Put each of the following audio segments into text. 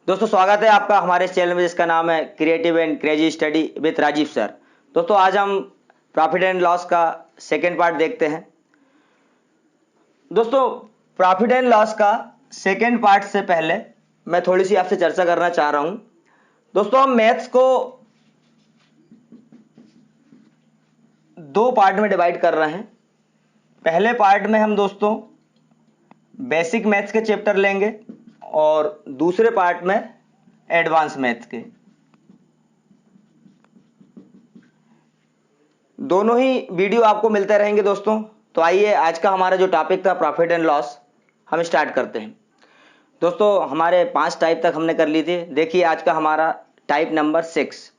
दोस्तों स्वागत है आपका हमारे चैनल में जिसका नाम है creative and crazy study with Rajeev sir. दोस्तों आज हम प्रॉफिट एंड लॉस का सेकेंड पार्ट देखते हैं। दोस्तों प्रॉफिट एंड लॉस का सेकेंड पार्ट से पहले मैं थोड़ी सी आपसे चर्चा करना चाह रहा हूं। दोस्तों हम मैथ्स को दो पार्ट में डिवाइड कर रहे हैं। पहले पार्ट में हम दोस्तों बेसिक मैथ्स के चैप्टर लेंगे और दूसरे पार्ट में एडवांस मैथ्स के। दोनों ही वीडियो आपको मिलते रहेंगे दोस्तों। तो आइए आज का हमारा जो टॉपिक था प्रॉफिट एंड लॉस हम स्टार्ट करते हैं। दोस्तों हमारे 5 टाइप तक हमने कर ली थी। देखिए आज का हमारा टाइप नंबर 6।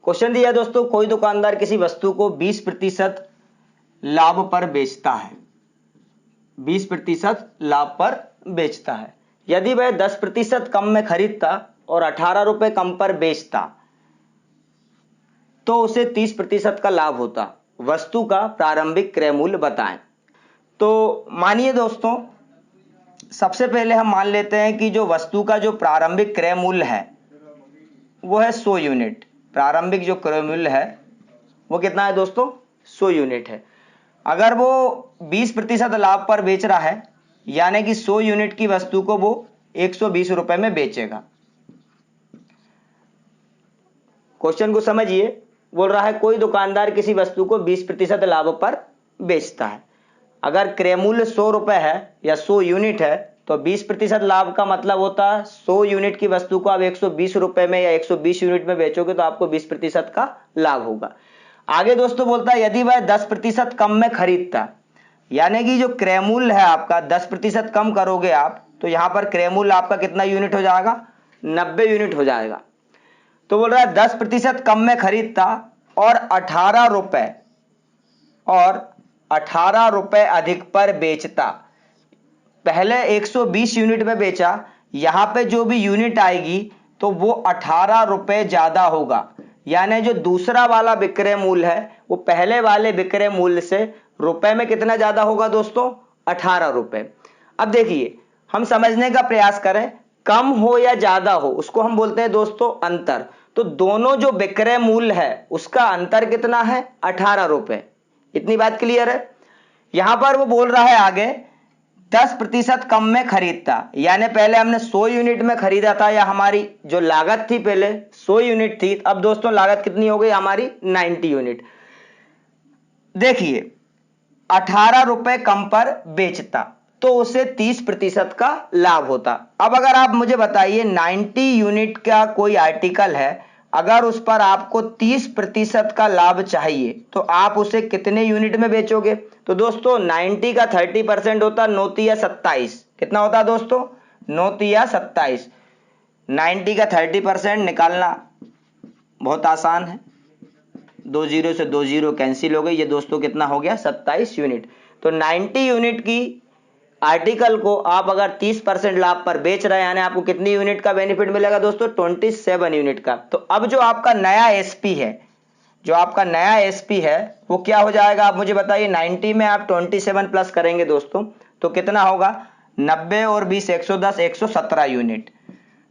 क्वेश्चन दिया दोस्तों, कोई दुकानदार किसी वस्तु को 20% लाभ पर बेचता है। 20% लाभ पर बेचता है। यदि वह 10% कम में खरीदता और 18 रुपए कम पर बेचता तो उसे 30% का लाभ होता। वस्तु का प्रारंभिक क्रय मूल्य बताएं। तो मानिए दोस्तों, सबसे पहले हम मान लेते हैं कि जो वस्तु का जो प्रारंभिक क्रय मूल्य है वो है 100 यूनिट। प्रारंभिक जो क्रय मूल्य है वो कितना है दोस्तों? 100 यूनिट है। अगर वो 20% लाभ पर बेच रहा है यानी कि 100 यूनिट की वस्तु को वो 120 रुपए में बेचेगा। क्वेश्चन को समझिए, बोल रहा है कोई दुकानदार किसी वस्तु को 20% लाभ पर बेचता है। अगर क्रय मूल्य 100 रुपए है या 100 यूनिट है तो 20% लाभ का मतलब होता है 100 यूनिट की वस्तु को आप 120 रुपए में या 120 यूनिट में बेचोगे तो आपको 20% का लाभ होगा। आगे दोस्तों बोलता है यदि वह 10% कम में खरीदता, यानी कि जो क्रय मूल्य है आपका 10% कम करोगे आप तो यहां पर क्रय मूल्य आपका कितना यूनिट हो जाएगा? 90 यूनिट हो जाएगा। तो बोल रहा है 10% कम में खरीदता और 18 रुपए अधिक पर बेचता। पहले 120 यूनिट में बेचा, यहां पे जो भी यूनिट आएगी तो वो 18 रुपए ज्यादा होगा। यानी जो दूसरा वाला विक्रय मूल्य है वो पहले वाले विक्रय मूल्य से रुपए में कितना ज्यादा होगा दोस्तों? 18 रुपए। अब देखिए हम समझने का प्रयास करें, कम हो या ज्यादा हो उसको हम बोलते हैं दोस्तों अंतर। तो दोनों जो विक्रय मूल्य है उसका अंतर कितना है? 18 रुपए। इतनी बात क्लियर है। यहां पर वो बोल रहा है आगे 10% कम में खरीदता, यानी पहले हमने 100 यूनिट में खरीदा था या हमारी जो लागत थी पहले 100 यूनिट थी, अब दोस्तों लागत कितनी हो गई हमारी? 90 यूनिट। देखिए 18 रुपए कम पर बेचता तो उसे 30% का लाभ होता। अब अगर आप मुझे बताइए 90 यूनिट का कोई आर्टिकल है, अगर उस पर आपको 30% का लाभ चाहिए तो आप उसे कितने यूनिट में बेचोगे? तो दोस्तों 90 का 30% होता 9 या 27। कितना होता दोस्तों? 9 या 27। 90 का 30% निकालना बहुत आसान है। 2 जीरो से 2 जीरो कैंसिल हो गई। ये दोस्तों कितना हो गया? 27 यूनिट। तो 90 यूनिट की आर्टिकल को आप अगर 30% लाभ पर बेच रहे हैं यानी आपको कितनी यूनिट का बेनिफिट मिलेगा दोस्तों? 27 यूनिट का। तो अब जो आपका नया एसपी है, जो आपका नया एसपी है वो क्या हो जाएगा आप मुझे बताइए। 90 में आप 27 प्लस करेंगे दोस्तों तो कितना होगा? 90 और 20 110 117 यूनिट।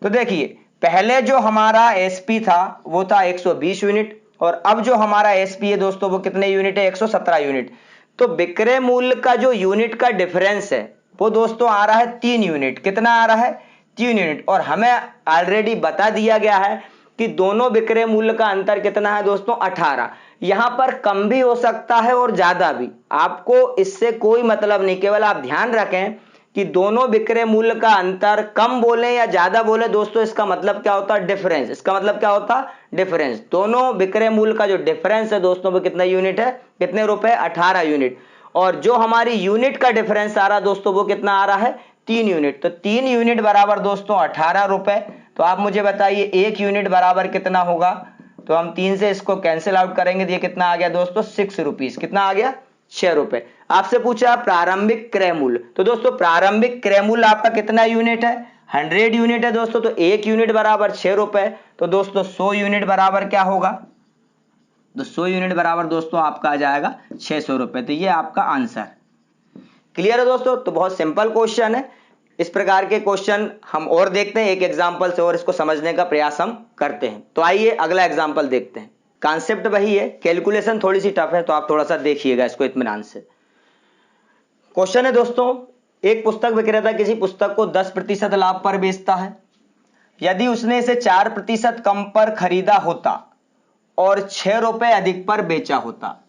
तो देखिए पहले जो हमारा एसपी था वो था 120 यूनिट और अब जो हमारा एसपी है दोस्तों वो कितने यूनिट है? 117 यूनिट। तो विक्रय मूल्य का जो यूनिट का डिफरेंस है वो दोस्तों आ रहा है 3 यूनिट। कितना आ रहा है? 3 यूनिट। और हमें ऑलरेडी बता दिया गया है कि दोनों विक्रय मूल्य का अंतर कितना है दोस्तों? 18। यहां पर कम भी हो सकता है और ज्यादा भी, आपको इससे कोई मतलब नहीं। केवल आप ध्यान रखें कि दोनों विक्रय मूल्य का अंतर कम बोले या ज्यादा बोले दोस्तों इसका मतलब क्या होता है? डिफरेंस। इसका मतलब क्या होता? डिफरेंस। दोनों विक्रय मूल्य का जो डिफरेंस है दोस्तों वो कितना यूनिट है? कितने रुपए? 18 यूनिट। और जो हमारी यूनिट का डिफरेंस आ रहा है दोस्तों वो कितना आ रहा है? 3 यूनिट। तो 3 यूनिट बराबर दोस्तों 18 रुपए। तो आप मुझे बताइए 1 यूनिट बराबर कितना होगा? तो हम 3 से इसको कैंसिल आउट करेंगे तो ये कितना आ गया दोस्तों? 6 रुपीज। कितना आ गया? 6 रुपए। आपसे पूछा प्रारंभिक क्रय मूल्य, तो दोस्तों प्रारंभिक क्रय मूल्य आपका कितना यूनिट है? 100 यूनिट है दोस्तों। तो 1 यूनिट बराबर 6 रुपए। तो दोस्तों 100 यूनिट बराबर क्या होगा? तो 100 यूनिट बराबर दोस्तों आपका आ जाएगा 600 रुपए। तो ये आपका आंसर। क्लियर है दोस्तों? तो बहुत सिंपल क्वेश्चन है। इस प्रकार के क्वेश्चन हम और देखते हैं एक एग्जाम्पल से और इसको समझने का प्रयास हम करते हैं। तो आइए अगला एग्जाम्पल देखते हैं। कॉन्सेप्ट वही है, कैलकुलेशन थोड़ी सी टफ है, तो आप थोड़ा सा देखिएगा इसको इत्मीनान से। क्वेश्चन है दोस्तों, एक पुस्तक विक्रेता किसी पुस्तक को 10% लाभ पर बेचता है। यदि उसने इसे 4% कम पर खरीदा होता और 6 रुपए अधिक पर बेचा होता,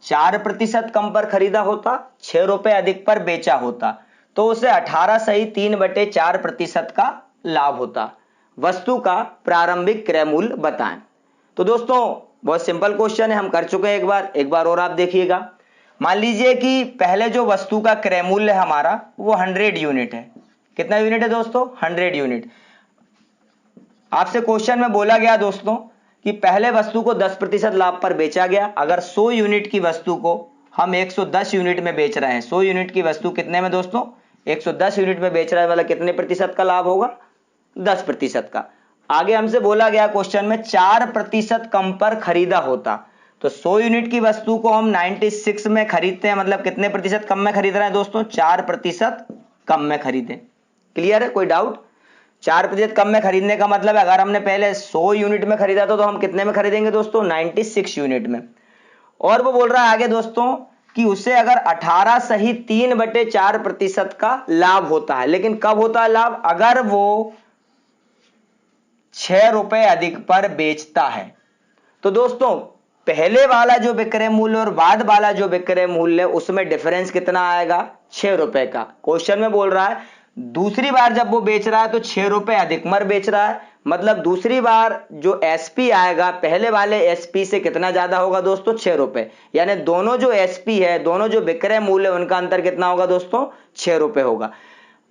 4% कम पर खरीदा होता, 6 रुपए अधिक पर बेचा होता, तो उसे 18 सही 3/4% का लाभ होता। वस्तु का प्रारंभिक क्रय मूल्य बताएं। तो दोस्तों बहुत सिंपल क्वेश्चन है, हम कर चुके हैं एक बार और आप देखिएगा। मान लीजिए कि पहले जो वस्तु का क्रय मूल्य है हमारा वो 100 यूनिट है। कितना यूनिट है दोस्तों? 100 यूनिट। आपसे क्वेश्चन में बोला गया दोस्तों कि पहले वस्तु को 10% लाभ पर बेचा गया। अगर 100 यूनिट की वस्तु को हम 110 यूनिट में बेच रहे हैं, 100 यूनिट की वस्तु कितने में दोस्तों? 110 यूनिट में बेच रहे हैं, मतलब कितने प्रतिशत का लाभ होगा? 10% का। आगे हमसे बोला गया क्वेश्चन में 4% कम पर खरीदा होता, तो 100 यूनिट की वस्तु को हम 96 में खरीदते हैं, मतलब कितने प्रतिशत कम में खरीद रहे हैं दोस्तों? 4% कम में खरीदे। क्लियर है? कोई डाउट? 4% कम में खरीदने का मतलब है अगर हमने पहले 100 यूनिट में खरीदा था तो हम कितने में खरीदेंगे दोस्तों? 96 यूनिट में। और वो बोल रहा है आगे दोस्तों कि उसे अगर 18 सही 3/4% का लाभ होता है। लेकिन कब होता है लाभ? अगर वो 6 रुपए अधिक पर बेचता है। तो दोस्तों पहले वाला जो विक्रय मूल्य और बाद वाला जो विक्रय मूल्य उसमें डिफरेंस कितना आएगा? 6 रुपए का। क्वेश्चन में बोल रहा है दूसरी बार जब वो बेच रहा है तो 6 रुपए अधिक मर बेच रहा है, मतलब दूसरी बार जो एसपी आएगा पहले वाले एसपी से कितना ज्यादा होगा दोस्तों? 6 रुपए। यानी दोनों जो एसपी है, दोनों जो विक्रय मूल्य उनका अंतर कितना होगा दोस्तों? 6 रुपए होगा।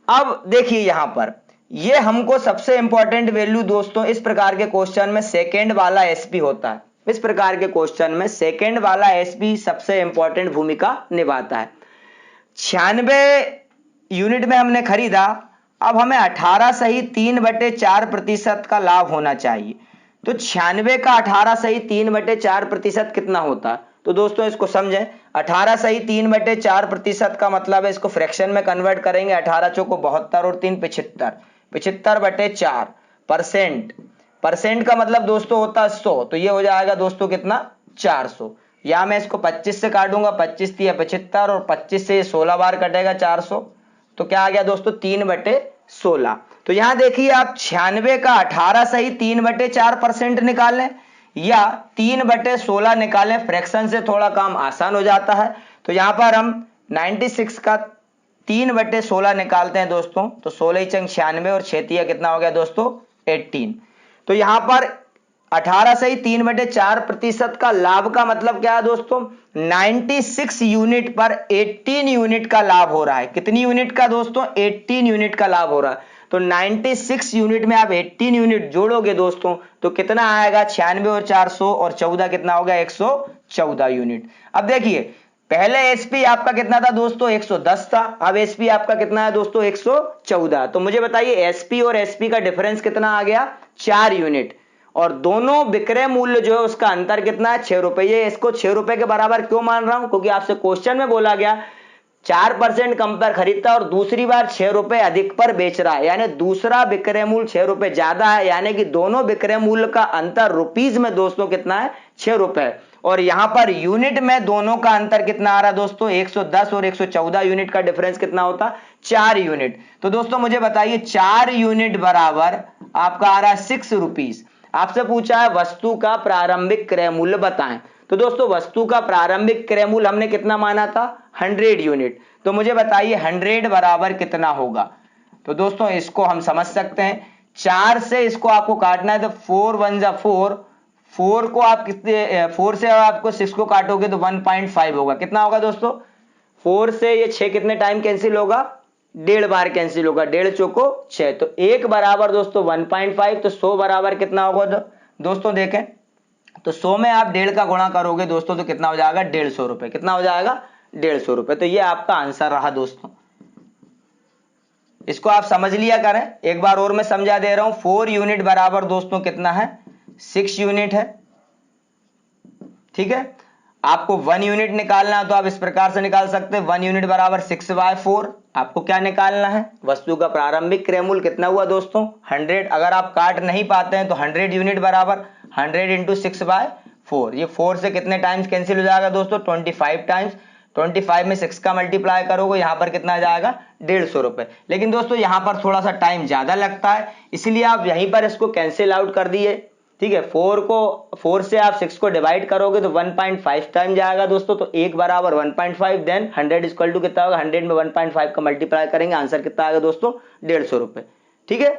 अब देखिए यहां पर ये हमको सबसे इंपॉर्टेंट वैल्यू दोस्तों इस प्रकार के क्वेश्चन में सेकेंड वाला एसपी होता है। इस प्रकार के क्वेश्चन में सेकेंड वाला एसपी सबसे इंपॉर्टेंट भूमिका निभाता है। 96 यूनिट में हमने खरीदा, अब हमें 18 सही 3/4% का लाभ होना चाहिए। तो 96 का 18 सही 3/4% कितना होता? तो दोस्तों इसको समझें, 18 सही 3/4% का मतलब है इसको फ्रैक्शन में कन्वर्ट करेंगे। 18 चौको 72 और 3 75, 75/4%। परसेंट का मतलब दोस्तों होता है 100, तो ये हो जाएगा दोस्तों कितना? 400। या मैं इसको 25 से काटूंगा, 25 दिया 75 और 25 से 16 बार कटेगा 400, तो क्या आ गया दोस्तों? 3/16। तो यहां देखिए आप 96 का 18 सही 3/4% निकालें या 3/16 निकालें, फ्रैक्शन से थोड़ा काम आसान हो जाता है। तो यहां पर हम 96 का 3/16 निकालते हैं दोस्तों, तो 16 चंग 96 और 6 कितना हो गया दोस्तों? 18। तो यहां पर 18 सही 3/4% का लाभ का मतलब क्या है दोस्तों? 96 यूनिट पर 18 यूनिट का लाभ हो रहा है। कितनी यूनिट का दोस्तों? 18 यूनिट का लाभ हो रहा है। तो 96 यूनिट में आप 18 यूनिट जोड़ोगे दोस्तों तो कितना आएगा? 96 और 400 और 14 कितना हो गया? 114 यूनिट। अब देखिए पहले एसपी आपका कितना था दोस्तों? 110 था। अब एसपी आपका कितना है दोस्तों? 114। तो मुझे बताइए एसपी और एसपी का डिफरेंस कितना आ गया? 4 यूनिट। और दोनों विक्रय मूल्य जो है उसका अंतर कितना है? 6 रुपए। ये इसको 6 रुपए के बराबर क्यों मान रहा हूं? क्योंकि आपसे क्वेश्चन में बोला गया 4% कम पर खरीदता और दूसरी बार 6 रुपए अधिक पर बेच रहा है, यानी दूसरा विक्रय मूल्य 6 रुपए ज्यादा है, यानी कि दोनों विक्रय मूल्य का अंतर रुपीज में दोस्तों कितना है? 6 रुपए। और यहां पर यूनिट में दोनों का अंतर कितना आ रहा है दोस्तों? 110 और 114 यूनिट का डिफरेंस कितना होता? 4 यूनिट। तो दोस्तों मुझे बताइए 4 यूनिट बराबर आपका आ रहा है 6 रुपीज। आपसे पूछा है वस्तु का प्रारंभिक क्रय मूल्य बताएं। तो दोस्तों वस्तु का प्रारंभिक क्रय मूल्य हमने कितना माना था? 100 यूनिट। तो मुझे बताइए 100 बराबर कितना होगा? तो दोस्तों इसको हम समझ सकते हैं, 4 से इसको आपको काटना है तो 4 1 जा 4, 4 को आप कितने 4 से आपको 6 को काटोगे तो 1.5 होगा। कितना होगा दोस्तों? 4 से ये 6 कितने टाइम कैंसिल होगा? 1.5 बार कैंसिल होगा। 1.5 चौको 6, तो 1 बराबर दोस्तों 1.5, तो 100 बराबर कितना होगा दोस्तों? देखें तो 100 में आप 1.5 का गुणा करोगे दोस्तों तो कितना हो जाएगा? 150 रुपए। कितना हो जाएगा? 150 रुपए। तो ये आपका आंसर रहा दोस्तों। इसको आप समझ लिया करें। एक बार और मैं समझा दे रहा हूं। 4 यूनिट बराबर दोस्तों कितना है? 6 यूनिट है। ठीक है। आपको 1 यूनिट निकालना है तो आप इस प्रकार से निकाल सकते हैं, 1 यूनिट बराबर 6/4। आपको क्या निकालना है, वस्तु का प्रारंभिक क्रय मूल्य कितना हुआ दोस्तों 100। अगर आप काट नहीं पाते हैं तो 100 यूनिट बराबर 100 इंटू 6/4। ये 4 से कितने टाइम्स कैंसिल हो जाएगा दोस्तों 25 टाइम्स। 25 में 6 का मल्टीप्लाई करोगे यहाँ पर कितना जाएगा 150 रुपए। लेकिन दोस्तों यहाँ पर थोड़ा सा टाइम ज्यादा लगता है, इसलिए आप यहीं पर इसको कैंसिल आउट कर दिए। ठीक है, 4 से आप 6 को डिवाइड करोगे तो 1.5 टाइम जाएगा दोस्तों। तो 1 बराबर 1.5, देन 100 इक्वल टू कितना होगा 100 में 1.5 का मल्टीप्लाई करेंगे, आंसर कितना आएगा दोस्तों 150 रुपए। ठीक है,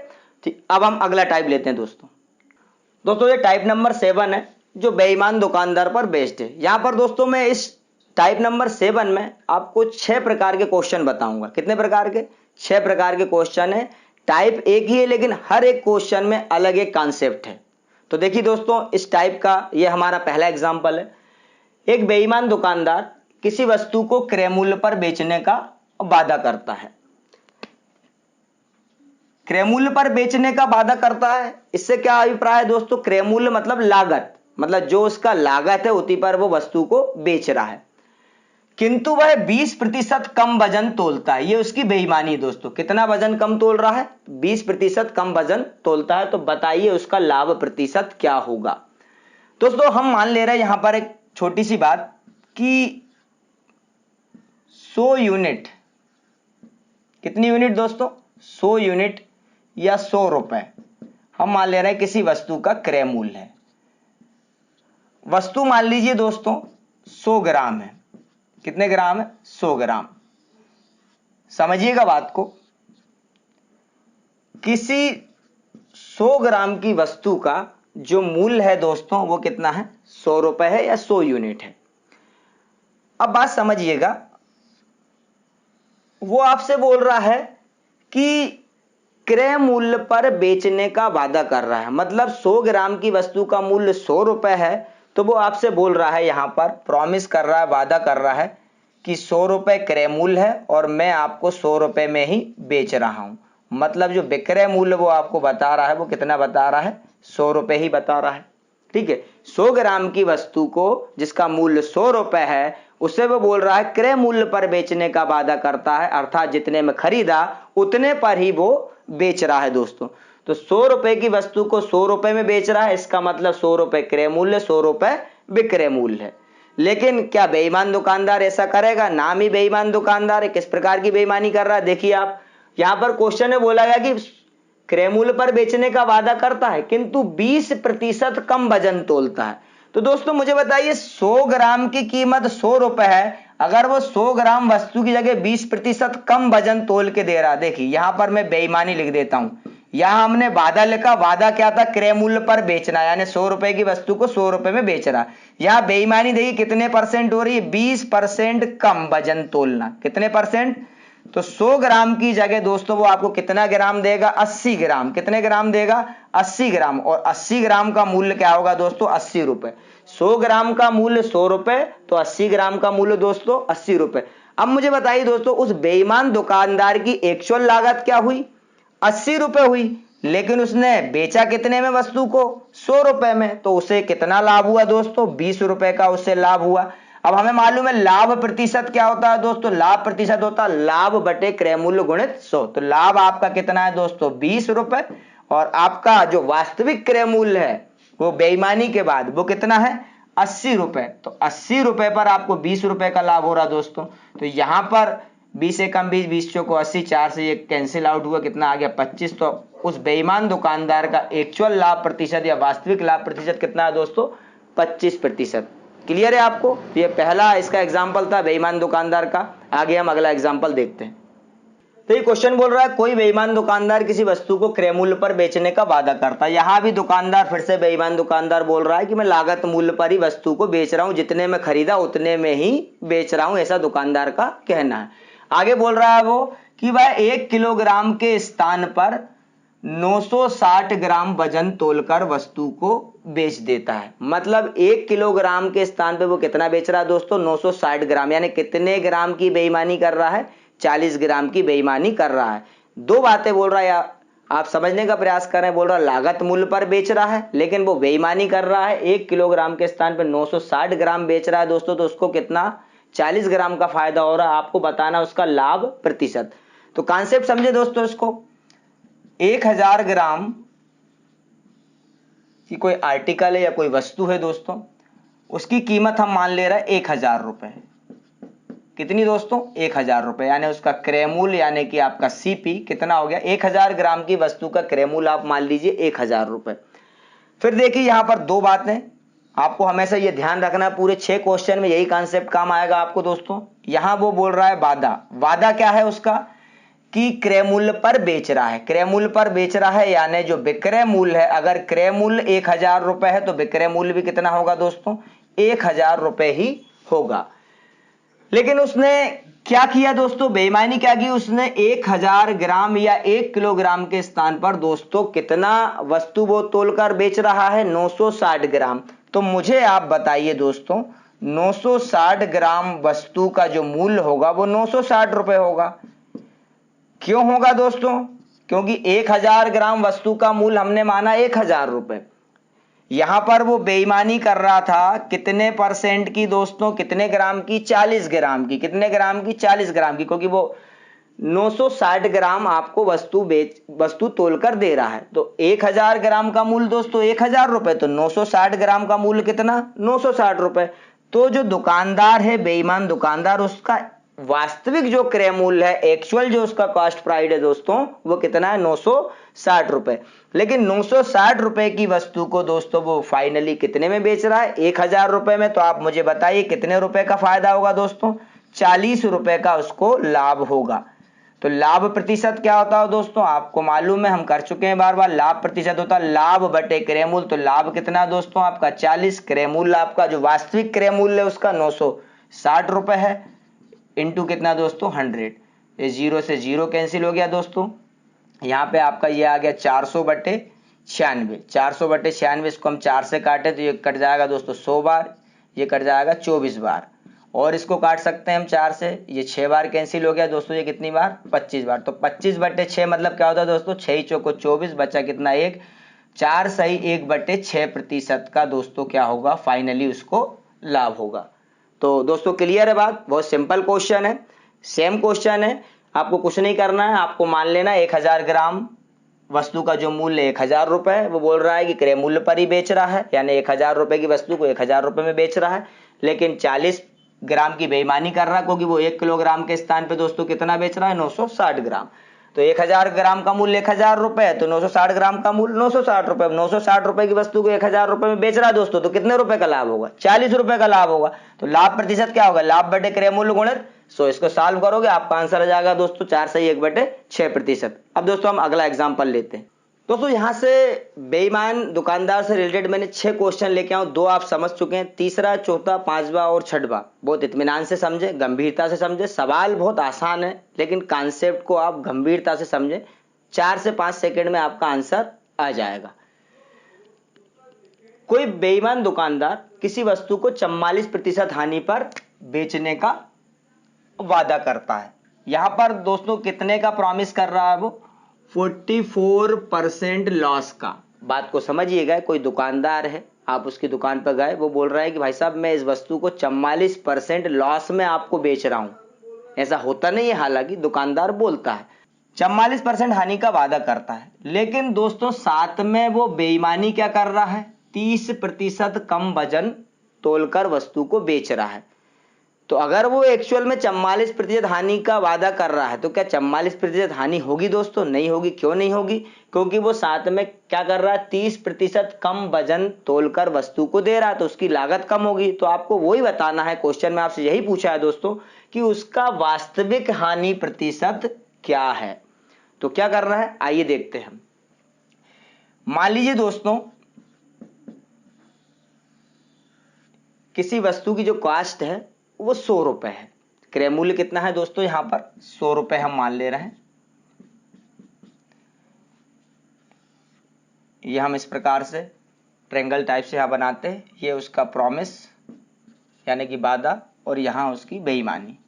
ठीक। अब हम अगला टाइप लेते हैं दोस्तों ये टाइप नंबर 7 है जो बेईमान दुकानदार पर बेस्ड है। यहां पर दोस्तों मैं इस टाइप नंबर 7 में आपको 6 प्रकार के क्वेश्चन बताऊंगा। कितने प्रकार के, 6 प्रकार के क्वेश्चन है। टाइप एक ही है लेकिन हर एक क्वेश्चन में अलग एक कॉन्सेप्ट है। तो देखिए दोस्तों इस टाइप का ये हमारा पहला एग्जांपल है। एक बेईमान दुकानदार किसी वस्तु को क्रय मूल्य पर बेचने का वादा करता है। क्रय मूल्य पर बेचने का वादा करता है, इससे क्या अभिप्राय है दोस्तों, क्रय मूल्य मतलब लागत, मतलब जो उसका लागत है उसी पर वो वस्तु को बेच रहा है, किंतु वह 20% कम वजन तोलता है। ये उसकी बेईमानी है दोस्तों। कितना वजन कम तोल रहा है, 20% कम वजन तोलता है। तो बताइए उसका लाभ प्रतिशत क्या होगा। दोस्तों हम मान ले रहे हैं यहां पर एक छोटी सी बात कि 100 यूनिट, कितनी यूनिट दोस्तों 100 यूनिट या 100 रुपए हम मान ले रहे हैं किसी वस्तु का क्रय मूल्य है। वस्तु मान लीजिए दोस्तों 100 ग्राम है। कितने ग्राम है 100 ग्राम। समझिएगा बात को, किसी 100 ग्राम की वस्तु का जो मूल्य है दोस्तों वो कितना है 100 रुपए है या 100 यूनिट है। अब बात समझिएगा, वो आपसे बोल रहा है कि क्रय मूल्य पर बेचने का वादा कर रहा है, मतलब 100 ग्राम की वस्तु का मूल्य 100 रुपए है। तो वो आपसे बोल रहा है, यहां पर प्रॉमिस कर रहा है, वादा कर रहा है कि 100 रुपए क्रय मूल्य है और मैं आपको 100 रुपए में ही बेच रहा हूं। मतलब जो विक्रय मूल्य वो आपको बता रहा है वो कितना बता रहा है 100 रुपए ही बता रहा है। ठीक है, 100 ग्राम की वस्तु को जिसका मूल्य 100 रुपए है उसे वो बोल रहा है क्रय मूल्य पर बेचने का वादा करता है, अर्थात जितने में खरीदा उतने पर ही वो बेच रहा है दोस्तों। तो 100 रुपए की वस्तु को 100 रुपए में बेच रहा है, इसका मतलब 100 रुपए क्रय मूल्य 100 रुपए विक्रय मूल्य है। लेकिन क्या बेईमान दुकानदार ऐसा करेगा, नाम ही बेईमान दुकानदार है। किस प्रकार की बेईमानी कर रहा है देखिए आप, यहां पर क्वेश्चन में बोला गया कि क्रय मूल्य पर बेचने का वादा करता है किंतु 20% कम वजन तोलता है। तो दोस्तों मुझे बताइए 100 ग्राम की कीमत 100 रुपए है, अगर वो 100 ग्राम वस्तु की जगह 20% कम वजन तोल के दे रहा, देखिए यहां पर मैं बेईमानी लिख देता हूं। यहां हमने वादा लिखा, वादा क्या था क्रय मूल्य पर बेचना, यानी 100 रुपए की वस्तु को 100 रुपए में बेच रहा। यहां बेईमानी देखिए कितने परसेंट हो रही है 20% कम वजन तोलना। कितने परसेंट, तो 100 ग्राम की जगह दोस्तों वो आपको कितना ग्राम देगा 80 ग्राम। कितने ग्राम देगा 80 ग्राम। और 80 ग्राम का मूल्य क्या होगा दोस्तों 80 रुपए। 100 ग्राम का मूल्य 100 रुपए तो 80 ग्राम का मूल्य दोस्तों 80 रुपए। अब मुझे बताइए दोस्तों उस बेईमान दुकानदार की एक्चुअल लागत क्या हुई 80 रुपए हुई, लेकिन उसने बेचा कितने में वस्तु को 100 रुपए में, तो उसे कितना लाभ हुआ दोस्तों 20 रुपए का उसे लाभ हुआ। अब हमें मालूम है लाभ प्रतिशत क्या होता है दोस्तों, लाभ प्रतिशत होता है लाभ बटे क्रय मूल्य गुणित 100। तो लाभ आपका कितना है दोस्तों 20 रुपए और आपका जो वास्तविक क्रय मूल्य है वो बेईमानी के बाद वो कितना है 80 रुपए। तो 80 रुपए पर आपको 20 रुपए का लाभ हो रहा दोस्तों। तो यहां पर 20 से कम 20, 20 को 80, 4 से ये कैंसिल आउट हुआ, कितना आ गया 25। तो उस बेईमान दुकानदार का एक्चुअल लाभ प्रतिशत या वास्तविक लाभ प्रतिशत कितना है दोस्तों 25%। क्लियर है आपको। ये पहला इसका एग्जाम्पल था बेईमान दुकानदार का। आगे हम अगला एग्जाम्पल देखते हैं। तो ये क्वेश्चन बोल रहा है कोई बेईमान दुकानदार किसी वस्तु को क्रय मूल्य पर बेचने का वादा करता है। यहां भी दुकानदार फिर से बेईमान दुकानदार बोल रहा है कि मैं लागत मूल्य पर ही वस्तु को बेच रहा हूं, जितने में खरीदा उतने में ही बेच रहा हूं, ऐसा दुकानदार का कहना है। आगे बोल रहा है वो कि वह 1 किलोग्राम के स्थान पर 960 ग्राम वजन तोलकर वस्तु को बेच देता है। मतलब 1 किलोग्राम के स्थान पे वो कितना बेच रहा है दोस्तों 960 ग्राम, यानी कितने ग्राम की बेईमानी कर रहा है 40 ग्राम की बेईमानी कर रहा है। दो बातें बोल रहा है आप समझने का प्रयास करें, बोल रहा लागत मूल्य पर बेच रहा है लेकिन वो बेईमानी कर रहा है, 1 किलोग्राम के स्थान पर 960 ग्राम बेच रहा है दोस्तों, तो उसको कितना 40 ग्राम का फायदा हो रहा है, आपको बताना उसका लाभ प्रतिशत। तो कॉन्सेप्ट समझे दोस्तों इसको, 1000 ग्राम की कोई आर्टिकल है या कोई वस्तु है दोस्तों, उसकी कीमत हम मान ले रहे हैं 1000 रुपए। कितनी दोस्तों? 1000 रुपए, यानी उसका क्रय मूल्य यानी कि आपका सीपी कितना हो गया? 1000 ग्राम की वस्तु का क्रय मूल्य आप मान लीजिए 1000 रुपए। फिर देखिए यहां पर दो बातें आपको हमेशा ये ध्यान रखना, पूरे 6 क्वेश्चन में यही कॉन्सेप्ट काम आएगा आपको दोस्तों। यहां वो बोल रहा है वादा क्या है उसका कि क्रय मूल्य पर बेच रहा है, क्रय मूल्य पर बेच रहा है, यानी जो विक्रय मूल्य है, अगर क्रय मूल्य 1000 रुपए है तो विक्रय मूल्य भी कितना होगा दोस्तों? 1000 रुपए ही होगा। लेकिन उसने क्या किया दोस्तों? बेईमानी क्या की? उसने 1000 ग्राम या 1 किलोग्राम के स्थान पर दोस्तों कितना वस्तु वो तोलकर बेच रहा है? 960 ग्राम। तो मुझे आप बताइए दोस्तों, 960 ग्राम वस्तु का जो मूल्य होगा वो 960 रुपए होगा। क्यों होगा दोस्तों? क्योंकि 1000 ग्राम वस्तु का मूल्य हमने माना 1000 रुपए। यहां पर वो बेईमानी कर रहा था कितने परसेंट की दोस्तों? कितने ग्राम की? 40 ग्राम की। कितने ग्राम की? 40 ग्राम की, क्योंकि वो 960 ग्राम आपको वस्तु तोलकर दे रहा है। तो 1000 ग्राम का मूल्य दोस्तों 1000 रुपए, तो 960 ग्राम का मूल्य कितना? 960 रुपए। तो जो दुकानदार है, बेईमान दुकानदार, उसका वास्तविक जो क्रय मूल्य है, एक्चुअल जो उसका कॉस्ट प्राइस है दोस्तों, वो कितना है? 960 रुपए। लेकिन 960 रुपए की वस्तु को दोस्तों वो फाइनली कितने में बेच रहा है? 1000 रुपए में। तो आप मुझे बताइए कितने रुपए का फायदा होगा दोस्तों? 40 रुपए का उसको लाभ होगा। तो लाभ प्रतिशत क्या होता है दोस्तों? आपको मालूम है, हम कर चुके हैं बार बार, लाभ प्रतिशत होता है लाभ बटे क्रय मूल्य। तो लाभ कितना दोस्तों आपका? 40, क्रय मूल्य आपका जो वास्तविक क्रय मूल्य है उसका 960 रुपए है, इंटू कितना दोस्तों? 100। ये 0 से 0 कैंसिल हो गया दोस्तों। यहां पे आपका ये आ गया 400 बटे 96। 400 बटे 96, इसको हम 4 से काटे तो ये कट जाएगा दोस्तों 100 बार, ये कट जाएगा 24 बार, और इसको काट सकते हैं हम 4 से, ये 6 बार कैंसिल हो गया दोस्तों। ये कितनी बार? 25 बार। तो 25 बटे 6 मतलब क्या होता है दोस्तों? 6 चौको 24, बचा कितना? 1। 4 सही 1 बटे 6 प्रतिशत का दोस्तों क्या होगा? फाइनली उसको लाभ होगा। तो दोस्तों क्लियर है बात? बहुत सिंपल क्वेश्चन है, सेम क्वेश्चन है, आपको कुछ नहीं करना है, आपको मान लेना 1000 ग्राम वस्तु का जो मूल्य 1000 रुपए है, वो बोल रहा है कि क्रय मूल्य पर ही बेच रहा है, यानी 1000 रुपए की वस्तु को 1000 रुपए में बेच रहा है, लेकिन 40 ग्राम की बेईमानी कर रहा है, क्योंकि वो 1 किलोग्राम के स्थान पे दोस्तों कितना बेच रहा है? 960 ग्राम। तो 1000 ग्राम का मूल्य 1000 रुपए है, तो 960 ग्राम का मूल्य 960 रुपए। 960 रुपए की वस्तु को 1000 रुपए में बेच रहा है दोस्तों, तो कितने रुपए का लाभ होगा? 40 रुपए का लाभ होगा। तो लाभ प्रतिशत क्या होगा? लाभ बटे क्रय मूल्य गुणित 100। इसको सॉल्व करोगे आपका आंसर आ जाएगा दोस्तों 4 सही 1 बटे 6 प्रतिशत। अब दोस्तों हम अगला एग्जाम्पल लेते हैं। दोस्तों यहां से बेईमान दुकानदार से रिलेटेड मैंने 6 क्वेश्चन लेके आऊं, 2 आप समझ चुके हैं, तीसरा, चौथा, पांचवा और छठवा बहुत इत्मीनान से समझे, गंभीरता से समझे। सवाल बहुत आसान है लेकिन कॉन्सेप्ट को आप गंभीरता से समझे, 4 से 5 सेकंड में आपका आंसर आ जाएगा। कोई बेईमान दुकानदार किसी वस्तु को 44% हानि पर बेचने का वादा करता है। यहां पर दोस्तों कितने का प्रॉमिस कर रहा है वो? 44% लॉस का। बात को समझिएगा, कोई दुकानदार है, आप उसकी दुकान पर गए, वो बोल रहा है कि भाई साहब मैं इस वस्तु को 44% लॉस में आपको बेच रहा हूं। ऐसा होता नहीं है, हालांकि दुकानदार बोलता है 44% हानि का वादा करता है, लेकिन दोस्तों साथ में वो बेईमानी क्या कर रहा है? 30% कम वजन तोलकर वस्तु को बेच रहा है। तो अगर वो एक्चुअल में 44% हानि का वादा कर रहा है तो क्या 44% हानि होगी दोस्तों? नहीं होगी। क्यों नहीं होगी? क्योंकि वो साथ में क्या कर रहा है? 30% कम वजन तोलकर वस्तु को दे रहा है, तो उसकी लागत कम होगी। तो आपको वही बताना है, क्वेश्चन में आपसे यही पूछा है दोस्तों कि उसका वास्तविक हानि प्रतिशत क्या है। तो क्या करना है आइए देखते हैं हम। मान लीजिए दोस्तों किसी वस्तु की जो कॉस्ट है वो 100 रुपए है, क्रय मूल्य कितना है दोस्तों? यहां पर 100 रुपए हम मान ले रहे हैं। ये हम इस प्रकार से ट्रायंगल टाइप से यहां बनाते हैं, ये उसका प्रॉमिस यानी कि वादा, और यहां उसकी बेईमानी।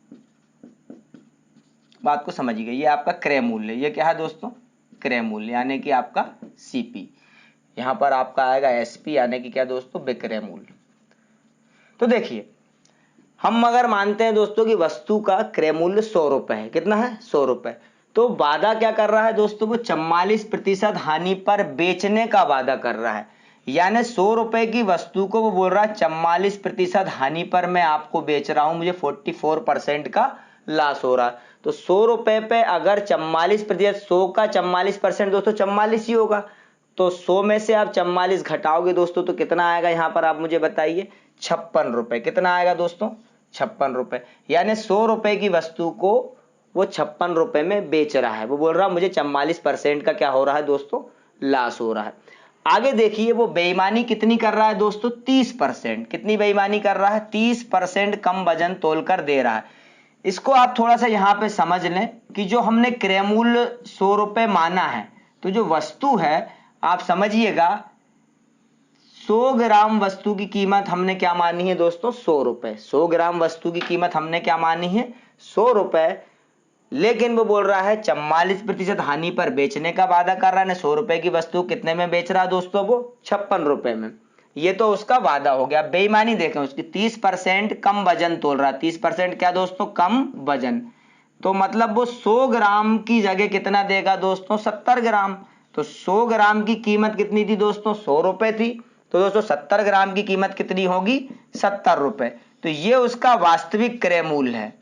बात को समझिए, ये आपका क्रय मूल्य, ये क्या है दोस्तों? क्रय मूल्य यानी कि आपका सीपी। यहां पर आपका आएगा एसपी यानी कि क्या दोस्तों, विक्रय मूल्य। तो देखिए हम अगर मानते हैं दोस्तों कि वस्तु का क्रय मूल्य 100 रुपए है, कितना है 100 रुपए, तो वादा क्या कर रहा है दोस्तों, वो 44% हानि पर बेचने का वादा कर रहा है। यानी 100 रुपए की वस्तु को वो बोल रहा है 44% हानि पर मैं आपको बेच रहा हूं, मुझे 44% का लॉस हो रहा है। तो 100 रुपए पे अगर 44%, 100 का 44% दोस्तों 44 ही होगा, तो 100 में से आप 44 घटाओगे दोस्तों तो कितना आएगा, यहां पर आप मुझे बताइए 56 रुपए। कितना आएगा दोस्तों, 56 रुपए। यानी 100 रुपए की वस्तु को वो 56 रुपए में बेच रहा है, वो बोल रहा है मुझे 44% का क्या हो रहा है दोस्तों, लॉस हो रहा है। आगे देखिए वो बेईमानी कितनी कर रहा है दोस्तों, 30%। कितनी बेईमानी कर रहा है, 30% कम वजन तोलकर दे रहा है। इसको आप थोड़ा सा यहां पे समझ लें कि जो हमने क्रय मूल्य 100 रुपए माना है, तो जो वस्तु है आप समझिएगा 100 ग्राम वस्तु की कीमत हमने क्या मानी है दोस्तों, 100 रुपए। 100 ग्राम वस्तु की कीमत हमने क्या मानी है, 100 रुपए। लेकिन वो बोल रहा है 44% हानि पर बेचने का वादा कर रहा है। 100 रुपए की वस्तु कितने में बेच रहा है दोस्तों, वो 56 रुपए में। ये तो उसका वादा हो गया। बेईमानी देखें उसकी, 30% कम वजन तोल रहा है। 30% क्या दोस्तों, कम वजन। तो मतलब वो 100 ग्राम की जगह कितना देगा दोस्तों, 70 ग्राम। तो 100 ग्राम की कीमत कितनी थी दोस्तों, 100 रुपए थी। तो दोस्तों 70 ग्राम की कीमत कितनी होगी, 70 रुपए। तो ये उसका वास्तविक क्रय मूल्य है।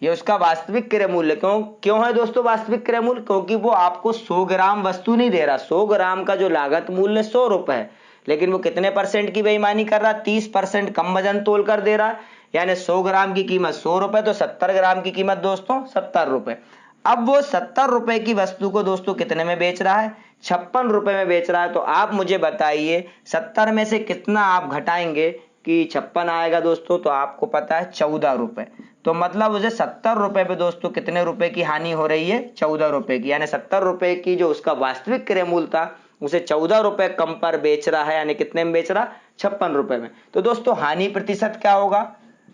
ये उसका वास्तविक क्रय मूल्य क्यों है दोस्तों वास्तविक क्रय मूल्य, क्योंकि वो आपको 100 ग्राम वस्तु नहीं दे रहा। 100 ग्राम का जो लागत मूल्य 100 रुपए है, लेकिन वो कितने परसेंट की बेईमानी कर रहा है, 30% कम वजन तोल कर दे रहा है। यानी 100 ग्राम की कीमत 100 रुपए, तो 70 ग्राम की कीमत दोस्तों 70 रुपए। अब वो 70 रुपए की वस्तु को दोस्तों कितने में बेच रहा है, 56 रुपए में बेच रहा है। तो आप मुझे बताइए 70 में से कितना आप घटाएंगे कि 56 आएगा दोस्तों, तो आपको पता है 14 रुपए। तो मतलब उसे 70 रुपए पे दोस्तों कितने रुपए की हानि हो रही है, 14 रुपए की। यानी 70 रुपए की जो उसका वास्तविक क्रय मूल्य था उसे 14 रुपए कम पर बेच रहा है। यानी कितने में बेच रहा, 56 रुपए में। तो दोस्तों हानि प्रतिशत क्या होगा,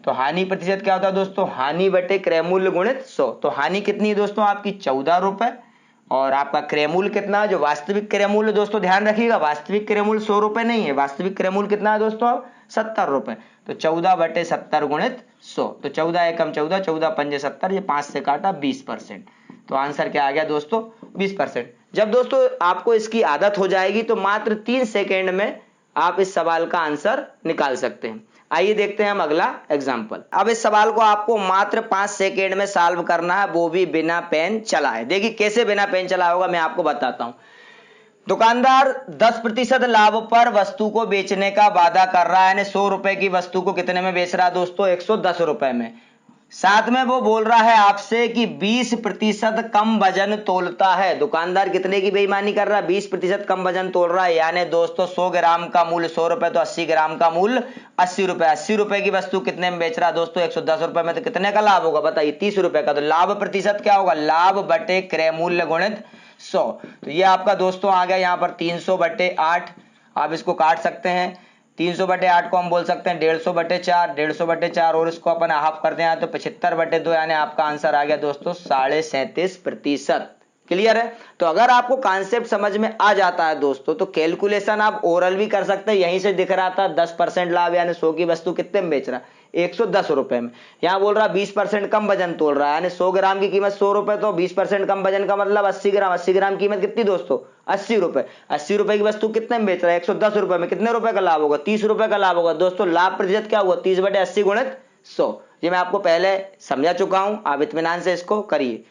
तो हानि प्रतिशत क्या होता है दोस्तों, हानि बटे क्रय मूल्य गुणित 100। तो हानि कितनी है दोस्तों आपकी 14 रुपए, और आपका क्रय मूल्य कितना है, जो वास्तविक क्रय मूल्य दोस्तों ध्यान रखिएगा, वास्तविक क्रय मूल्य 100 रुपए नहीं है, वास्तविक क्रय मूल्य कितना है दोस्तों, 70 रुपए। तो 14 बटे 70 गुणित 100। तो 14 एकम 14, 14 पंजे 70, ये 5 से काटा 20%। तो आंसर क्या आ गया दोस्तों, 20%। जब दोस्तों आपको इसकी आदत हो जाएगी तो मात्र 3 सेकेंड में आप इस सवाल का आंसर निकाल सकते हैं। आइए देखते हैं हम अगला एग्जाम्पल। अब इस सवाल को आपको मात्र 5 सेकेंड में सॉल्व करना है, वो भी बिना पेन चलाए। देखिए कैसे बिना पेन चलाए होगा, मैं आपको बताता हूं। दुकानदार 10% लाभ पर वस्तु को बेचने का वादा कर रहा है। 100 रुपए की वस्तु को कितने में बेच रहा है दोस्तों, 110 रुपए में। साथ में वो बोल रहा है आपसे कि 20% कम वजन तोलता है। दुकानदार कितने की बेईमानी कर रहा है, 20% कम वजन तोल रहा है। यानी दोस्तों 100 ग्राम का मूल्य 100 रुपए, तो 80 ग्राम का मूल्य 80 रुपए। 80 रुपए की वस्तु कितने में बेच रहा है दोस्तों, 110 रुपए में। तो कितने का लाभ होगा बताइए, 30 रुपए का। तो लाभ प्रतिशत क्या होगा, लाभ बटे क्रय मूल्य गुणित 100। तो ये आपका दोस्तों आ गया यहाँ पर 300 बटे 8। आप इसको काट सकते हैं। 300 बटे 8 को हम बोल सकते हैं 150 बटे 4, 150 बटे 4, और इसको अपन हाफ करते हैं तो 75 बटे 2। यानी आपका आंसर आ गया दोस्तों 37.5%। क्लियर है। तो अगर आपको कॉन्सेप्ट समझ में आ जाता है दोस्तों, तो कैलकुलेशन आप ओरल भी कर सकते हैं। यहीं से दिख रहा था 10% लाभ, यानी 100 की वस्तु कितने में बेच रहा है, 110 रुपए में। यहां बोल रहा 20% कम वजन तोल रहा है, यानी 100 ग्राम की कीमत 100 रुपए, तो 20% कम वजन का मतलब 80 ग्राम। 80 ग्राम कीमत कितनी दोस्तों, 80 रुपए। 80 रुपए की वस्तु कितने में बेच रहा है, 110 रुपए में। कितने रुपए का लाभ होगा, 30 रुपए का लाभ होगा दोस्तों। लाभ प्रतिशत क्या हुआ, 30 बटे 80 गुणित 100। ये मैं आपको पहले समझा चुका हूं, आप इत्मीनान से इसको करिए।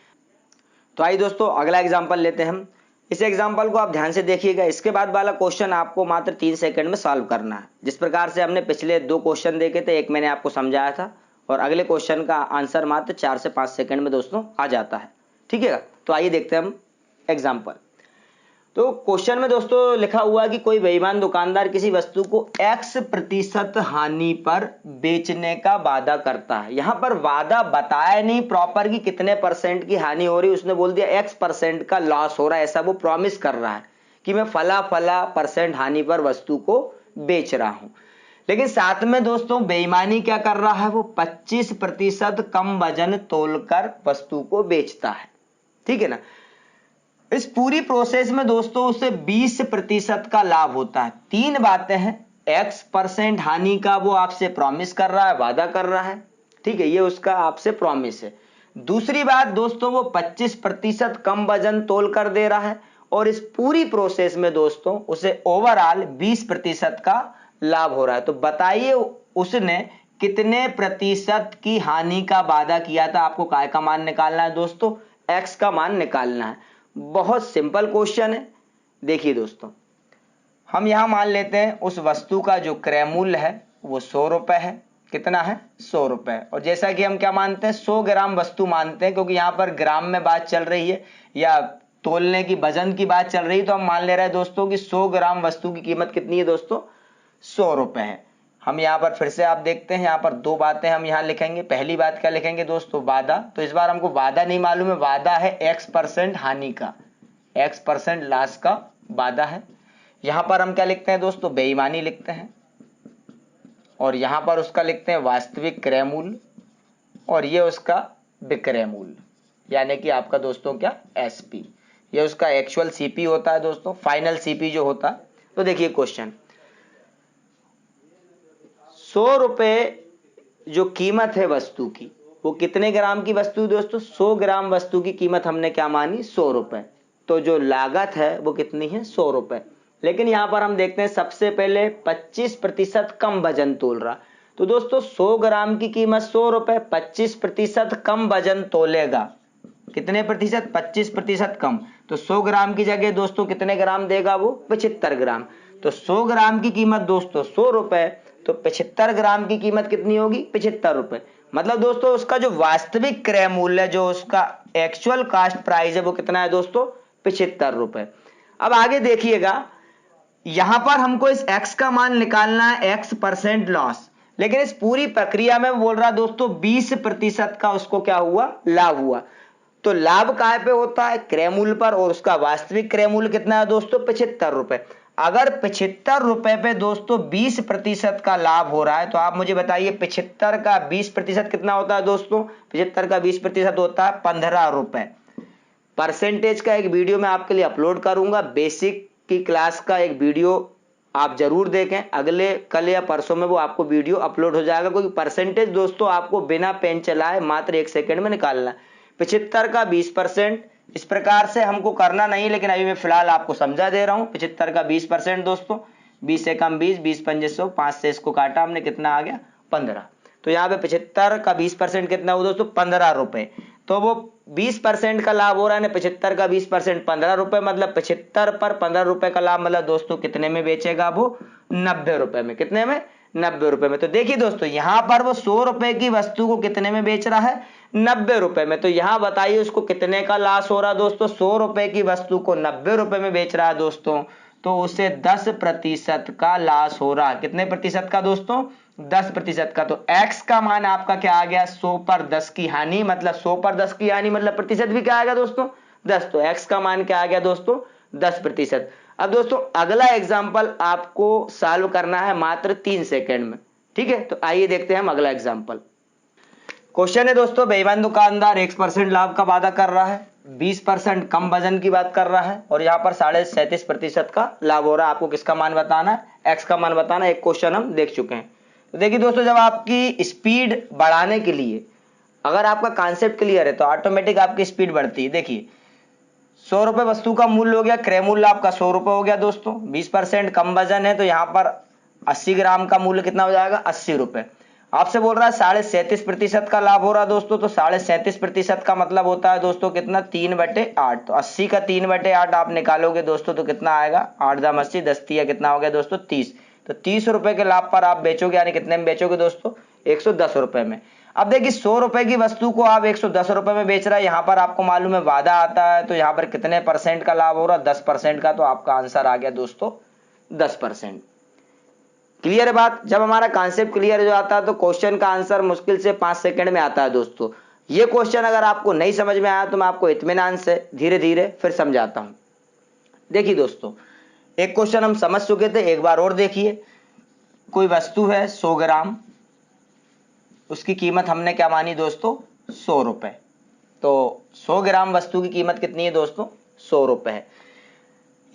तो आइए दोस्तों अगला एग्जाम्पल लेते हैं हम। इस एग्जाम्पल को आप ध्यान से देखिएगा। इसके बाद वाला क्वेश्चन आपको मात्र 3 सेकंड में सॉल्व करना है। जिस प्रकार से हमने पिछले 2 क्वेश्चन देखे थे, एक मैंने आपको समझाया था, और अगले क्वेश्चन का आंसर मात्र 4 से 5 सेकंड में दोस्तों आ जाता है। ठीक है, तो आइए देखते हैं हम एग्जाम्पल। तो क्वेश्चन में दोस्तों लिखा हुआ है कि कोई बेईमान दुकानदार किसी वस्तु को X% हानि पर बेचने का वादा करता है। यहां पर वादा बताया नहीं प्रॉपर कि कितने परसेंट की हानि हो रही, उसने बोल दिया X% का लॉस हो रहा है। ऐसा वो प्रॉमिस कर रहा है कि मैं फला फला परसेंट हानि पर वस्तु को बेच रहा हूं। लेकिन साथ में दोस्तों बेईमानी क्या कर रहा है, वो 25% कम वजन तोलकर वस्तु को बेचता है। ठीक है ना। इस पूरी प्रोसेस में दोस्तों उसे 20% का लाभ होता है। तीन बातें हैं, X% हानि का वो आपसे प्रॉमिस कर रहा है, वादा कर रहा है, ठीक है, ये उसका आपसे प्रॉमिस है। दूसरी बात दोस्तों वो 25% कम वजन तोल कर दे रहा है, और इस पूरी प्रोसेस में दोस्तों उसे ओवरऑल 20% का लाभ हो रहा है। तो बताइए उसने कितने प्रतिशत की हानि का वादा किया था। आपको काय का मान निकालना है दोस्तों, X का मान निकालना है। बहुत सिंपल क्वेश्चन है। देखिए दोस्तों, हम यहां मान लेते हैं उस वस्तु का जो क्रय मूल्य है वो 100 रुपए है। कितना है? 100 रुपए। और जैसा कि हम क्या मानते हैं, 100 ग्राम वस्तु मानते हैं, क्योंकि यहां पर ग्राम में बात चल रही है या तोलने की, वजन की बात चल रही है, तो हम मान ले रहे हैं दोस्तों कि 100 ग्राम वस्तु की कीमत कितनी है दोस्तों, 100 रुपए है। हम यहां पर फिर से आप देखते हैं, यहां पर दो बातें हम यहां लिखेंगे। पहली बात क्या लिखेंगे दोस्तों, वादा। तो इस बार हमको वादा नहीं मालूम है, वादा है X% हानि का, X% लॉस का वादा है। यहां पर हम क्या लिखते हैं दोस्तों, बेईमानी लिखते हैं, और यहां पर उसका लिखते हैं वास्तविक क्रय मूल्य, और ये उसका विक्रय मूल्य, यानी कि आपका दोस्तों क्या, SP। ये उसका एक्चुअल CP होता है दोस्तों, फाइनल CP जो होता है। तो देखिए क्वेश्चन, 100 रुपए जो कीमत है वस्तु की, वो कितने ग्राम की वस्तु दोस्तों, 100 ग्राम वस्तु की कीमत हमने क्या मानी, 100 रुपए। तो जो लागत है वो कितनी है, 100 रुपए। लेकिन यहां पर हम देखते हैं सबसे पहले 25% कम वजन तोल रहा। तो दोस्तों 100 ग्राम की कीमत 100 रुपए, 25% कम वजन तोलेगा। कितने प्रतिशत, 25% कम। तो 100 ग्राम की जगह दोस्तों कितने ग्राम देगा वो, 75 ग्राम। तो 100 ग्राम की कीमत दोस्तों 100 रुपए, तो 75 ग्राम की कीमत कितनी होगी, 75 रुपए। मतलब दोस्तों उसका जो वास्तविक क्रय मूल्य, जो उसका एक्चुअल कास्ट प्राइस है, वो कितना है दोस्तों, 75 रुपए। अब आगे देखिएगा, यहां पर हमको इस X का मान निकालना है, X% लॉस। लेकिन इस पूरी प्रक्रिया में बोल रहा दोस्तों 20% का उसको क्या हुआ, लाभ हुआ। तो लाभ कहां पे होता है, क्रय मूल्य पर, और उसका वास्तविक क्रय मूल्य कितना है दोस्तों, 75 रुपए। अगर 75 रुपए पे दोस्तों 20% का लाभ हो रहा है, तो आप मुझे बताइए 75 का 20% कितना होता है दोस्तों, 75 का 20% होता है 15 रुपए। परसेंटेज का एक वीडियो मैं आपके लिए अपलोड करूंगा, बेसिक की क्लास का एक वीडियो आप जरूर देखें, अगले कल या परसों में वो आपको वीडियो अपलोड हो जाएगा, क्योंकि परसेंटेज दोस्तों आपको बिना पेन चलाए मात्र 1 सेकंड में निकालना है। 75 का 20%, इस प्रकार से हमको करना नहीं, लेकिन अभी मैं फिलहाल आपको समझा दे रहा हूं। 75 का 20% दोस्तों, 20 से कम 20, 20 पंजे 100, 5 से इसको काटा हमने, कितना आ गया, 15। तो यहाँ पे 75 का 20% कितना हुआ दोस्तों, 15 रुपए। तो वो 20% का लाभ हो रहा है ना, 75 का 20% 15 रुपए, मतलब 75 पर 15 रुपए का लाभ, मतलब दोस्तों कितने में बेचेगा वो, 90 रुपए में। कितने में, 90 रुपए में। तो देखिए दोस्तों यहां पर वो 100 रुपए की वस्तु को कितने में बेच रहा है, 90 रुपए में। तो यहां बताइए उसको कितने का लॉस हो रहा है दोस्तों, 100 रुपए की वस्तु को 90 रुपए में बेच रहा है दोस्तों, तो उसे 10% का लॉस हो रहा है। कितने प्रतिशत का दोस्तों, 10% का। तो X का मान आपका क्या आ गया, 100 पर 10 की हानि, मतलब 100 पर 10 की हानि मतलब प्रतिशत भी क्या आ गया दोस्तों, 10। तो X का मान क्या आ गया दोस्तों, 10%। अब दोस्तों अगला एग्जाम्पल आपको सॉल्व करना है मात्र 3 सेकेंड में, ठीक है। तो आइए देखते हैं हम अगला एग्जाम्पल। क्वेश्चन है दोस्तों, बेईमान दुकानदार X% लाभ का वादा कर रहा है, 20% कम वजन की बात कर रहा है, और यहाँ पर 37.5% का लाभ हो रहा है। आपको किसका मान बताना है, X का मान बताना है। एक क्वेश्चन हम देख चुके हैं। तो देखिए दोस्तों, जब आपकी स्पीड बढ़ाने के लिए, अगर आपका कॉन्सेप्ट क्लियर है तो ऑटोमेटिक आपकी स्पीड बढ़ती है। देखिए 100 रुपए वस्तु का मूल्य हो गया, क्रय मूल्य आपका 100 रुपए हो गया दोस्तों, 20% कम वजन है, तो यहाँ पर 80 ग्राम का मूल्य कितना हो जाएगा, 80 रुपए। आपसे बोल रहा है 37.5% का लाभ हो रहा है दोस्तों, तो 37.5% का मतलब होता है दोस्तों कितना, 3/8। तो 80 का 3/8 आप निकालोगे दोस्तों तो कितना आएगा, 8 दाम 80, 10 तिया कितना हो गया दोस्तों, 30। तो 30 रुपए के लाभ पर आप बेचोगे, यानी कितने में बेचोगे दोस्तों, 110 रुपए में। अब देखिए 100 रुपए की वस्तु को आप 110 रुपए में बेच रहा है, यहां पर आपको मालूम है वादा आता है, तो यहां पर कितने परसेंट का लाभ हो रहा है, 10% का। तो आपका आंसर आ गया दोस्तों 10%। क्लियर है बात। जब हमारा कॉन्सेप्ट क्लियर हो जाता है तो क्वेश्चन का आंसर मुश्किल से 5 सेकंड में आता है दोस्तों। ये क्वेश्चन अगर आपको नहीं समझ में आया तो मैं आपको इत्मीनान से धीरे धीरे फिर समझाता हूं। देखिए दोस्तों, एक क्वेश्चन हम समझ चुके थे, एक बार और देखिए। कोई वस्तु है 100 ग्राम, उसकी कीमत हमने क्या मानी दोस्तों, 100 रुपए। तो 100 ग्राम वस्तु की कीमत कितनी है दोस्तों, 100 रुपए है।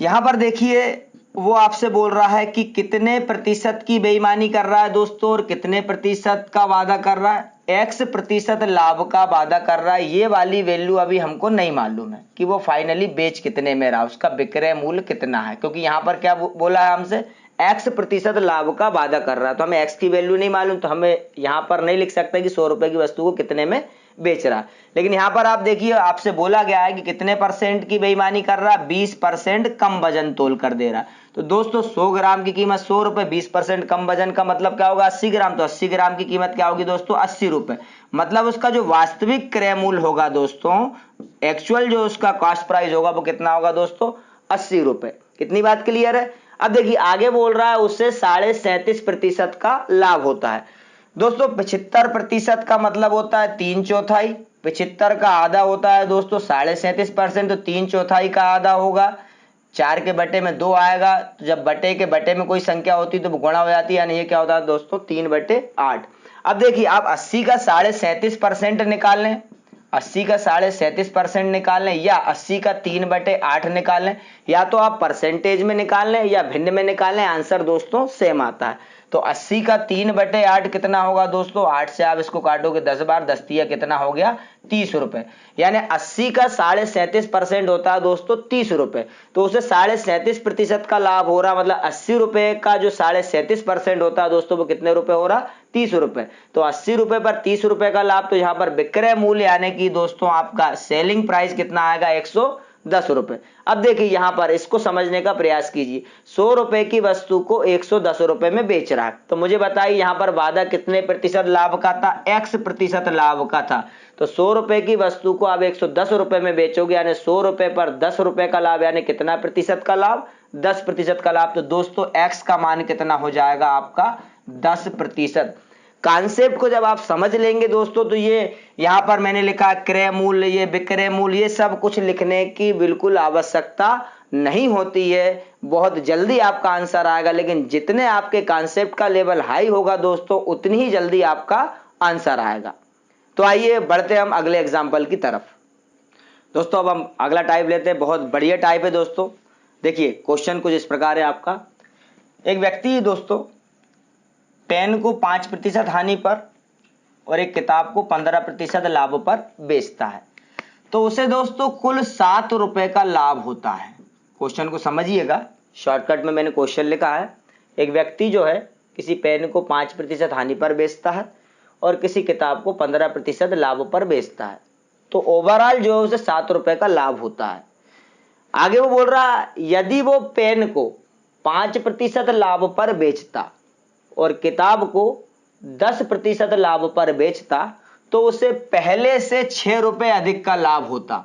यहां पर देखिए वो आपसे बोल रहा है कि कितने प्रतिशत की बेईमानी कर रहा है दोस्तों और कितने प्रतिशत का वादा कर रहा है। x प्रतिशत लाभ का वादा कर रहा है। ये वाली वैल्यू अभी हमको नहीं मालूम है कि वो फाइनली बेच कितने में रहा, उसका विक्रय मूल्य कितना है, क्योंकि यहां पर क्या बोला है हमसे, x प्रतिशत लाभ का वादा कर रहा है, तो हमें x की वैल्यू नहीं मालूम, तो हमें यहां पर नहीं लिख सकते कि 100 रुपए की वस्तु को कितने में बेच रहा है। लेकिन यहां पर आप देखिए आपसे बोला गया है कि कितने परसेंट की बेईमानी कर रहा है, 20% कम वजन तोल कर दे रहा है। तो दोस्तों 100 ग्राम की कीमत 100 रुपए, 20% कम वजन का मतलब क्या होगा, 80 ग्राम, तो 80 ग्राम की कीमत क्या होगी दोस्तों, 80 रुपए। मतलब उसका जो वास्तविक क्रय मूल्य होगा दोस्तों, एक्चुअल जो उसका कॉस्ट प्राइस होगा वो कितना होगा दोस्तों, 80 रुपए। कितनी बात क्लियर है। अब देखिए आगे बोल रहा है उससे 37.5% का लाभ होता है। दोस्तों 75% का मतलब होता है 3/4, 75 का आधा होता है दोस्तों 37.5%, तो 3/4 का आधा होगा, 4 के बटे में 2 आएगा, तो जब बटे के बटे में कोई संख्या होती है तो गुणा हो जाती है, यानी ये क्या होता है दोस्तों 3/8। अब देखिए आप 80 का 37.5% निकाल लें, 80 का 37.5% निकाल लें, या 80 का 3/8 निकाल लें, या तो आप परसेंटेज में निकाल लें या भिन्न में निकाल लें, आंसर दोस्तों सेम आता है। तो 80 का 3/8 कितना होगा दोस्तों, 8 से आप इसको काटोगे 10 बार, 10 तिया कितना हो गया, 30 रुपए। यानी 80 का 37.5% होता है दोस्तों 30 रुपए, तो उसे 37.5% का लाभ हो रहा, मतलब 80 रुपए का जो 37.5% होता है दोस्तों वो कितने रुपए हो रहा, 30 रुपए। तो 80 रुपए पर 30 रुपए का लाभ, तो यहां पर विक्रय मूल्य यानी कि दोस्तों आपका सेलिंग प्राइस कितना आएगा, 110 रुपए। अब देखिए यहां पर इसको समझने का प्रयास कीजिए, 100 रुपए की वस्तु को 110 रुपए में बेच रहा है, तो मुझे बताइए यहां पर वादा कितने प्रतिशत लाभ का था, x प्रतिशत लाभ का था। तो 100 रुपए की वस्तु को आप 110 रुपए में बेचोगे, यानी 100 रुपए पर 10 रुपए का लाभ, यानी कितना प्रतिशत का लाभ, 10% का लाभ। तो दोस्तों x का मान कितना हो जाएगा आपका, 10%। कॉन्सेप्ट को जब आप समझ लेंगे दोस्तों, तो ये यहां पर मैंने लिखा क्रय मूल्य, ये विक्रय मूल्य, ये सब कुछ लिखने की बिल्कुल आवश्यकता नहीं होती है, बहुत जल्दी आपका आंसर आएगा। लेकिन जितने आपके कॉन्सेप्ट का लेवल हाई होगा दोस्तों, उतनी ही जल्दी आपका आंसर आएगा। तो आइए बढ़ते हम अगले एग्जाम्पल की तरफ। दोस्तों अब हम अगला टाइप लेते हैं, बहुत बढ़िया टाइप है दोस्तों। देखिए क्वेश्चन कुछ इस प्रकार है आपका, एक व्यक्ति दोस्तों पेन को 5% हानि पर और एक किताब को 15% लाभ पर बेचता है, तो उसे दोस्तों कुल 7 रुपए का लाभ होता है। क्वेश्चन को समझिएगा, शॉर्टकट में मैंने क्वेश्चन लिखा है, एक व्यक्ति जो है किसी पेन को 5% हानि पर बेचता है और किसी किताब को 15% लाभ पर बेचता है, तो ओवरऑल जो है उसे 7 रुपए का लाभ होता है। आगे वो बोल रहा है यदि वो पेन को 5% लाभ पर बेचता और किताब को 10% लाभ पर बेचता, तो उसे पहले से 6 रुपए अधिक का लाभ होता।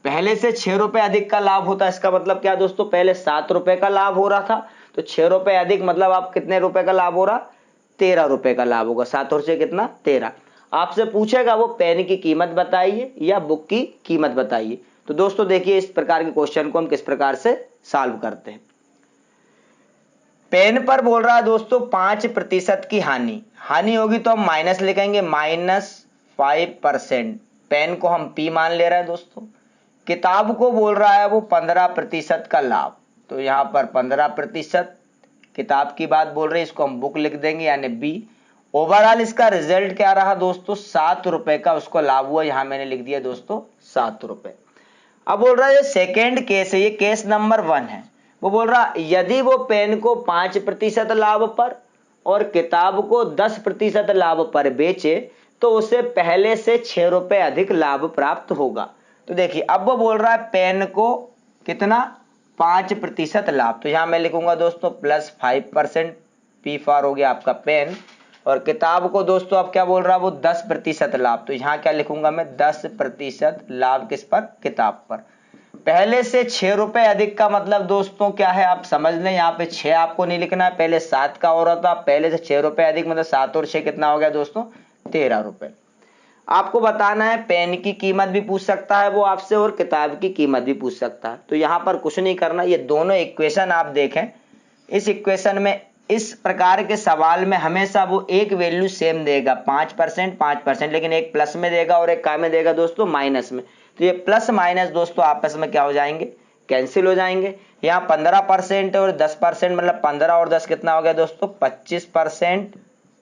पहले से 6 रुपए अधिक का लाभ होता, इसका मतलब क्या दोस्तों, पहले 7 रुपए का लाभ हो रहा था, तो 6 रुपए अधिक मतलब आप कितने रुपए का लाभ हो रहा, 13 रुपए का लाभ होगा। 7 और 6 कितना, 13। आपसे पूछेगा वो पेन की कीमत बताइए या बुक की कीमत बताइए। तो दोस्तों देखिए इस प्रकार के क्वेश्चन को हम किस प्रकार से सॉल्व करते हैं। पेन पर बोल रहा है दोस्तों 5% की हानि होगी, तो हम माइनस लिखेंगे, -5%। पेन को हम P मान ले रहे हैं दोस्तों। किताब को बोल रहा है वो 15% का लाभ, तो यहां पर 15%, किताब की बात बोल रही है, इसको हम बुक लिख देंगे यानी B। ओवरऑल इसका रिजल्ट क्या रहा दोस्तों, 7 रुपए का उसको लाभ हुआ, यहां मैंने लिख दिया दोस्तों 7 रुपए। अब बोल रहा है सेकेंड केस है, ये केस नंबर 1 है। वो बोल रहा यदि वो पेन को 5% लाभ पर और किताब को 10% लाभ पर बेचे, तो उसे पहले से 6 रुपए अधिक लाभ प्राप्त होगा। तो देखिए अब वो बोल रहा है पेन को कितना, 5% लाभ, तो यहां मैं लिखूंगा दोस्तों +5%, P फॉर हो गया आपका पेन। और किताब को दोस्तों अब क्या बोल रहा है वो 10% लाभ, तो यहां क्या लिखूंगा मैं, 10% लाभ किस पर, किताब पर। पहले से 6 रुपए अधिक का मतलब दोस्तों क्या है, आप समझ लें, यहाँ पे 6 आपको नहीं लिखना है, पहले 7 का हो रहा था, पहले से 6 रुपए अधिक मतलब 7 और 6 कितना हो गया दोस्तों, 13 रुपए। आपको बताना है पेन की कीमत भी पूछ सकता है वो आपसे और किताब की कीमत भी पूछ सकता है। तो यहाँ पर कुछ नहीं करना, ये दोनों इक्वेशन आप देखें, इस इक्वेशन में इस प्रकार के सवाल में हमेशा वो एक वैल्यू सेम देगा, 5%, लेकिन एक प्लस में देगा और एक क्या में देगा दोस्तों, माइनस में। तो ये प्लस माइनस दोस्तों आपस में क्या हो जाएंगे, कैंसिल हो जाएंगे। यहाँ 15% और 10% मतलब 15 और 10 कितना हो गया दोस्तों 25%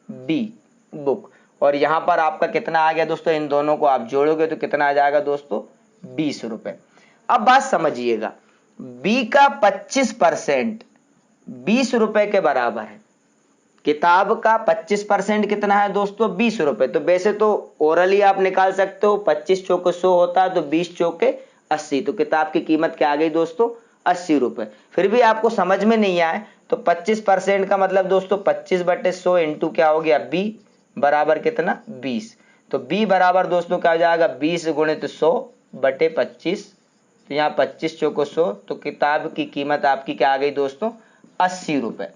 बी बुक, और यहाँ पर आपका कितना आ गया दोस्तों, इन दोनों को आप जोड़ोगे तो कितना आ जाएगा दोस्तों 20 रुपए। अब बात समझिएगा, बी का 25% 20 रुपए के बराबर है, किताब का 25% कितना है दोस्तों 20 रुपए। तो वैसे तो ओरली आप निकाल सकते हो, 25 चौके 100 होता है तो 20 चौके 80, तो किताब की कीमत क्या आ गई दोस्तों 80 रुपए। फिर भी आपको समझ में नहीं आए तो 25% का मतलब दोस्तों 25/100 इंटू क्या हो गया बी बराबर कितना 20, तो बी बराबर दोस्तों क्या हो जाएगा 20 गुणित 100/25, तो यहाँ 25 चौको 100, तो किताब की कीमत आपकी क्या आ गई दोस्तों 80 रुपए।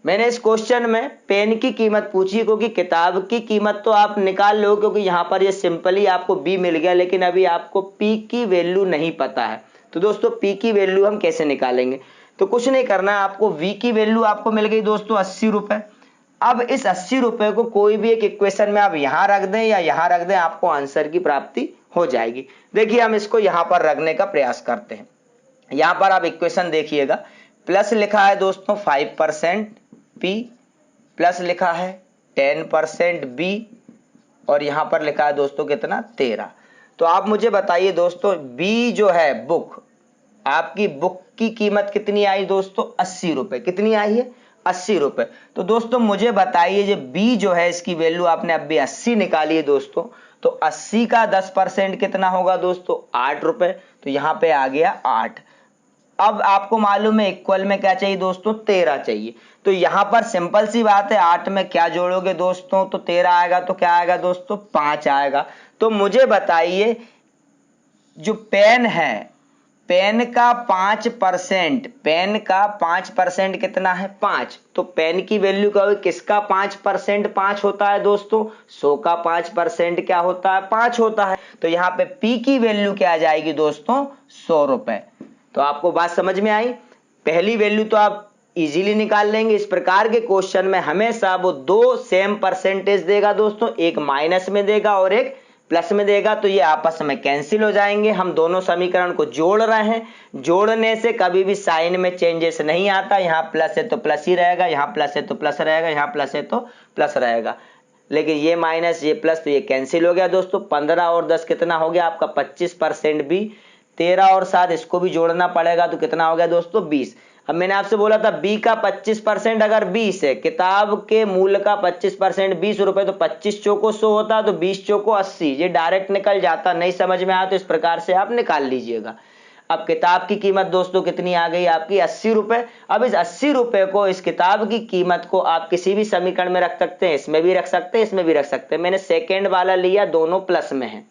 मैंने इस क्वेश्चन में पेन की कीमत पूछी क्योंकि किताब की कीमत तो आप निकाल लो क्योंकि यहां पर ये सिंपली आपको बी मिल गया, लेकिन अभी आपको पी की वैल्यू नहीं पता है। तो दोस्तों पी की वैल्यू हम कैसे निकालेंगे, तो कुछ नहीं करना है आपको, वी की वैल्यू आपको मिल गई दोस्तों 80 रुपए। अब इस 80 रुपए को कोई भी एक इक्वेशन में आप यहां रख दें या यहां रख दें, आपको आंसर की प्राप्ति हो जाएगी। देखिए हम इसको यहां पर रखने का प्रयास करते हैं। यहां पर आप इक्वेशन देखिएगा, प्लस लिखा है दोस्तों 5% पी, प्लस लिखा है 10% बी, और यहां पर लिखा है दोस्तों कितना 13। तो आप मुझे बताइए दोस्तों बी जो है बुक, आपकी बुक की कीमत कितनी आई दोस्तों 80 रुपए, कितनी आई है 80 रुपए। तो दोस्तों मुझे बताइए जो बी जो है इसकी वैल्यू आपने अभी 80 निकाली है दोस्तों, तो 80 का 10% कितना होगा दोस्तों 8 रुपए, तो यहां पे आ गया 8। अब आपको मालूम है इक्वल में क्या चाहिए दोस्तों 13 चाहिए, तो यहां पर सिंपल सी बात है 8 में क्या जोड़ोगे दोस्तों, तो 13 आएगा, तो क्या आएगा दोस्तों 5 आएगा। तो मुझे बताइए जो पेन है, पेन का 5%, पेन का 5% कितना है 5, तो पेन की वैल्यू क्या होगी, किसका 5% 5 होता है दोस्तों 100 का 5% क्या होता है 5 होता है। तो यहाँ पे पी की वैल्यू क्या आ जाएगी दोस्तों 100 रुपए। तो आपको बात समझ में आई, पहली वैल्यू तो आप इजीली निकाल लेंगे। इस प्रकार के क्वेश्चन में हमेशा वो दो सेम परसेंटेज देगा दोस्तों, एक माइनस में देगा और एक प्लस में देगा, तो ये आपस में कैंसिल हो जाएंगे। हम दोनों समीकरण को जोड़ रहे हैं, जोड़ने से कभी भी साइन में चेंजेस नहीं आता, यहाँ प्लस है तो प्लस ही रहेगा, यहाँ प्लस है तो प्लस रहेगा, यहाँ प्लस है तो प्लस रहेगा, लेकिन ये माइनस ये प्लस तो ये कैंसिल हो गया दोस्तों। 15 और 10 कितना हो गया आपका 25% भी, 13 और 7 इसको भी जोड़ना पड़ेगा, तो कितना हो गया दोस्तों 20। अब मैंने आपसे बोला था बी का 25% अगर 20 है, किताब के मूल्य का 25% 20 रुपए, तो 25 चौको 100 होता, तो 20 चौको 80, ये डायरेक्ट निकल जाता। नहीं समझ में आया तो इस प्रकार से आप निकाल लीजिएगा। अब किताब की कीमत दोस्तों कितनी आ गई आपकी 80 रुपए। अब इस 80 रुपए को, इस किताब की कीमत को आप किसी भी समीकरण में रख सकते हैं, इसमें भी रख सकते हैं, इसमें भी रख सकते हैं। मैंने सेकेंड वाला लिया, दोनों प्लस में है।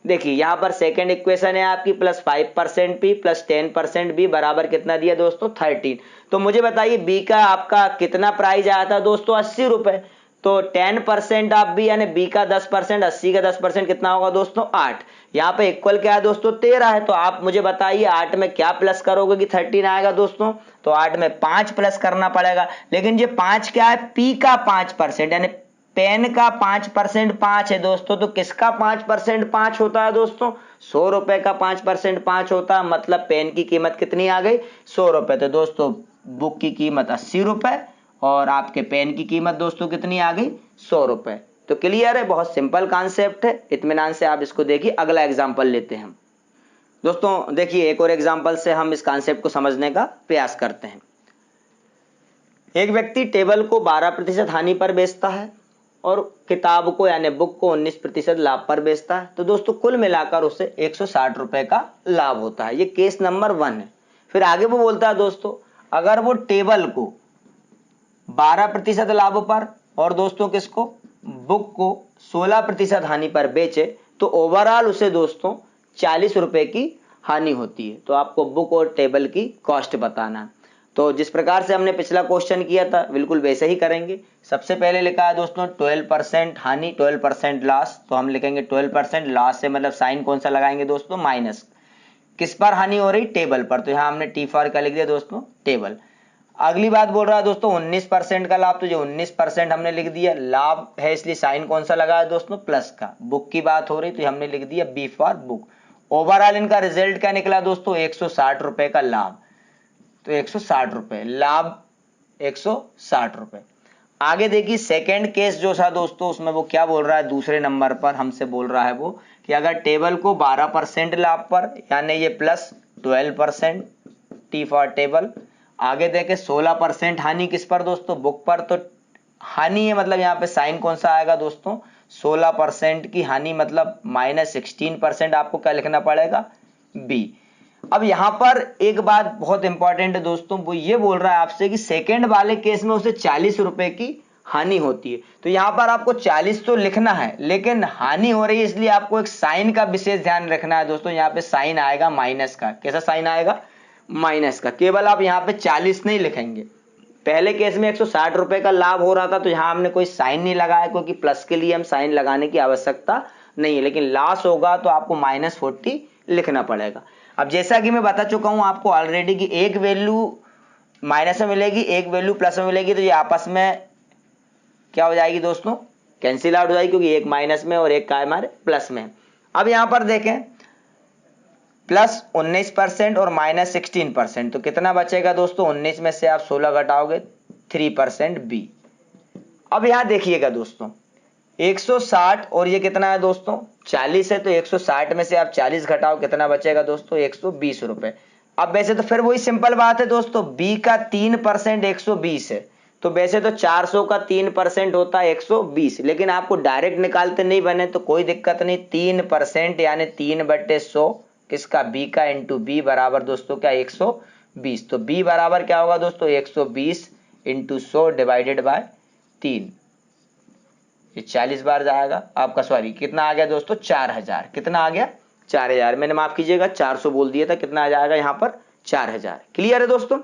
देखिए यहां पर सेकेंड इक्वेशन है आपकी प्लस 5% पी प्लस 10% बी बराबर कितना दिया दोस्तों 13। तो मुझे बताइए बी का आपका कितना प्राइस आया था दोस्तों 80 रुपए, तो 10% आप बी यानी बी का 10%, 80 का 10% कितना होगा दोस्तों 8। यहाँ पे इक्वल क्या है दोस्तों 13 है, तो आप मुझे बताइए 8 में क्या प्लस करोगे कि 13 आएगा दोस्तों, तो 8 में 5 प्लस करना पड़ेगा। लेकिन ये 5 क्या है, पी का 5% यानी पेन का 5% 5 है दोस्तों, तो किसका 5% 5 होता है दोस्तों 100 रुपए का 5% 5 होता है, मतलब पेन की कीमत कितनी आ गई 100 रुपए। तो दोस्तों बुक की कीमत 80 रुपए और आपके पेन की कीमत दोस्तों कितनी आ गई 100 रुपए। तो क्लियर है, बहुत सिंपल कॉन्सेप्ट है, इत्मीनान से आप इसको देखिए। अगला एग्जाम्पल लेते हैं दोस्तों। देखिए एक और एग्जाम्पल से हम इस कॉन्सेप्ट को समझने का प्रयास करते हैं। एक व्यक्ति टेबल को 12% हानि पर बेचता है और किताब को यानी बुक को 19% लाभ पर बेचता है, तो दोस्तों कुल मिलाकर उसे 160 रुपए का लाभ होता है। ये केस नंबर 1 है। फिर आगे वो बोलता है दोस्तों अगर वो टेबल को 12% लाभ पर और दोस्तों किसको बुक को 16% हानि पर बेचे, तो ओवरऑल उसे दोस्तों 40 रुपए की हानि होती है। तो आपको बुक और टेबल की कॉस्ट बताना है। तो जिस प्रकार से हमने पिछला क्वेश्चन किया था बिल्कुल वैसे ही करेंगे। सबसे पहले लिखा है दोस्तों 12% हानि 12% लॉस, तो हम लिखेंगे 12% लॉस से मतलब साइन कौन सा लगाएंगे दोस्तों माइनस। किस पर हानि हो रही टेबल पर, तो यहाँ हमने टी फॉर का लिख दिया दोस्तों टेबल। अगली बात बोल रहा है दोस्तों 19% का लाभ, तो जो 19% हमने लिख दिया, लाभ है इसलिए साइन कौन सा लगा है दोस्तों प्लस का। बुक की बात हो रही तो हमने लिख दिया बी फॉर बुक। ओवरऑल इनका रिजल्ट क्या निकला दोस्तों, 160 रुपए का लाभ। तो 160 रुपए लाभ, 160 रुपए। आगे देखिए सेकंड केस जो था दोस्तों, उसमें वो क्या बोल रहा है, दूसरे नंबर पर हमसे बोल रहा है वो कि अगर टेबल को 12% लाभ पर, यानी ये प्लस 12% टी फॉर टेबल, आगे देखे 16% हानि किस पर दोस्तों, बुक पर। तो हानि है मतलब यहाँ पे साइन कौन सा आएगा दोस्तों, 16% की हानि मतलब -16% आपको क्या लिखना पड़ेगा, बी। अब यहां पर एक बात बहुत इंपॉर्टेंट है दोस्तों, वो ये बोल रहा है आपसे कि सेकंड वाले केस में उसे 40 रुपए की हानि होती है। तो यहां पर आपको 40 तो लिखना है, लेकिन हानि हो रही है इसलिए आपको एक साइन का विशेष ध्यान रखना है दोस्तों। यहां पे साइन आएगा माइनस का। कैसा साइन आएगा, माइनस का। केवल आप यहां पे 40 नहीं लिखेंगे। पहले केस में 160 रुपए का लाभ हो रहा था तो यहां हमने कोई साइन नहीं लगाया, क्योंकि प्लस के लिए हम साइन लगाने की आवश्यकता नहीं है। लेकिन लॉस होगा तो आपको -40 लिखना पड़ेगा। अब जैसा कि मैं बता चुका हूं आपको ऑलरेडी कि एक वैल्यू माइनस में मिलेगी, एक वैल्यू प्लस में मिलेगी, तो ये आपस में क्या हो जाएगी दोस्तों, कैंसिल आउट हो जाएगी, क्योंकि एक माइनस में और एक का हमारे प्लस में। अब यहां पर देखें प्लस 19% और -16%, तो कितना बचेगा दोस्तों, 19 में से आप 16 घटाओगे 3% बी। अब यहां देखिएगा दोस्तों 160 और ये कितना है दोस्तों, 40 है, तो 160 में से आप 40 घटाओ, कितना बचेगा दोस्तों, 120 रुपए। अब वैसे तो फिर वही सिंपल बात है दोस्तों, बी का 3% 120 है, तो वैसे तो 400 का 3% होता है 120, लेकिन आपको डायरेक्ट निकालते नहीं बने तो कोई दिक्कत नहीं। 3% यानी 3/100 किसका, बी का, इंटू बी बराबर दोस्तों क्या, 120। तो बी बराबर क्या होगा दोस्तों, 120 इंटू 100 डिवाइडेड बाय 3। ये 40 बार जाएगा आपका, सॉरी कितना आ गया दोस्तों, 4000। कितना आ गया, 4000। मैंने माफ कीजिएगा 400 बोल दिया था, कितना आ जाएगा यहाँ पर 4000। क्लियर है दोस्तों।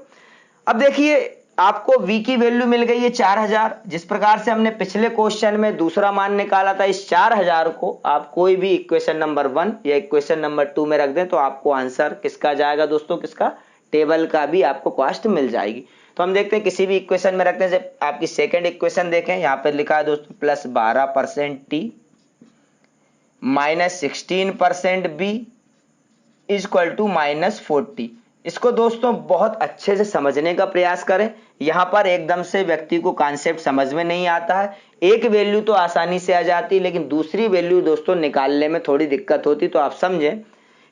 अब देखिए आपको v की वैल्यू मिल गई है 4000। जिस प्रकार से हमने पिछले क्वेश्चन में दूसरा मान निकाला था, इस 4000 को आप कोई भी इक्वेशन नंबर 1 या इक्वेशन नंबर 2 में रख दें तो आपको आंसर किसका जाएगा दोस्तों, किसका, टेबल का भी आपको कॉस्ट मिल जाएगी। तो हम देखते हैं किसी भी इक्वेशन में रखने से। आपकी सेकंड इक्वेशन देखें, यहां पर लिखा है दोस्तों plus 12% T -16% B equal to -40। इसको दोस्तों बहुत अच्छे से समझने का प्रयास करें। यहां पर एकदम से व्यक्ति को कॉन्सेप्ट समझ में नहीं आता है। एक वैल्यू तो आसानी से आ जाती है, लेकिन दूसरी वैल्यू दोस्तों निकालने में थोड़ी दिक्कत होती। तो आप समझें,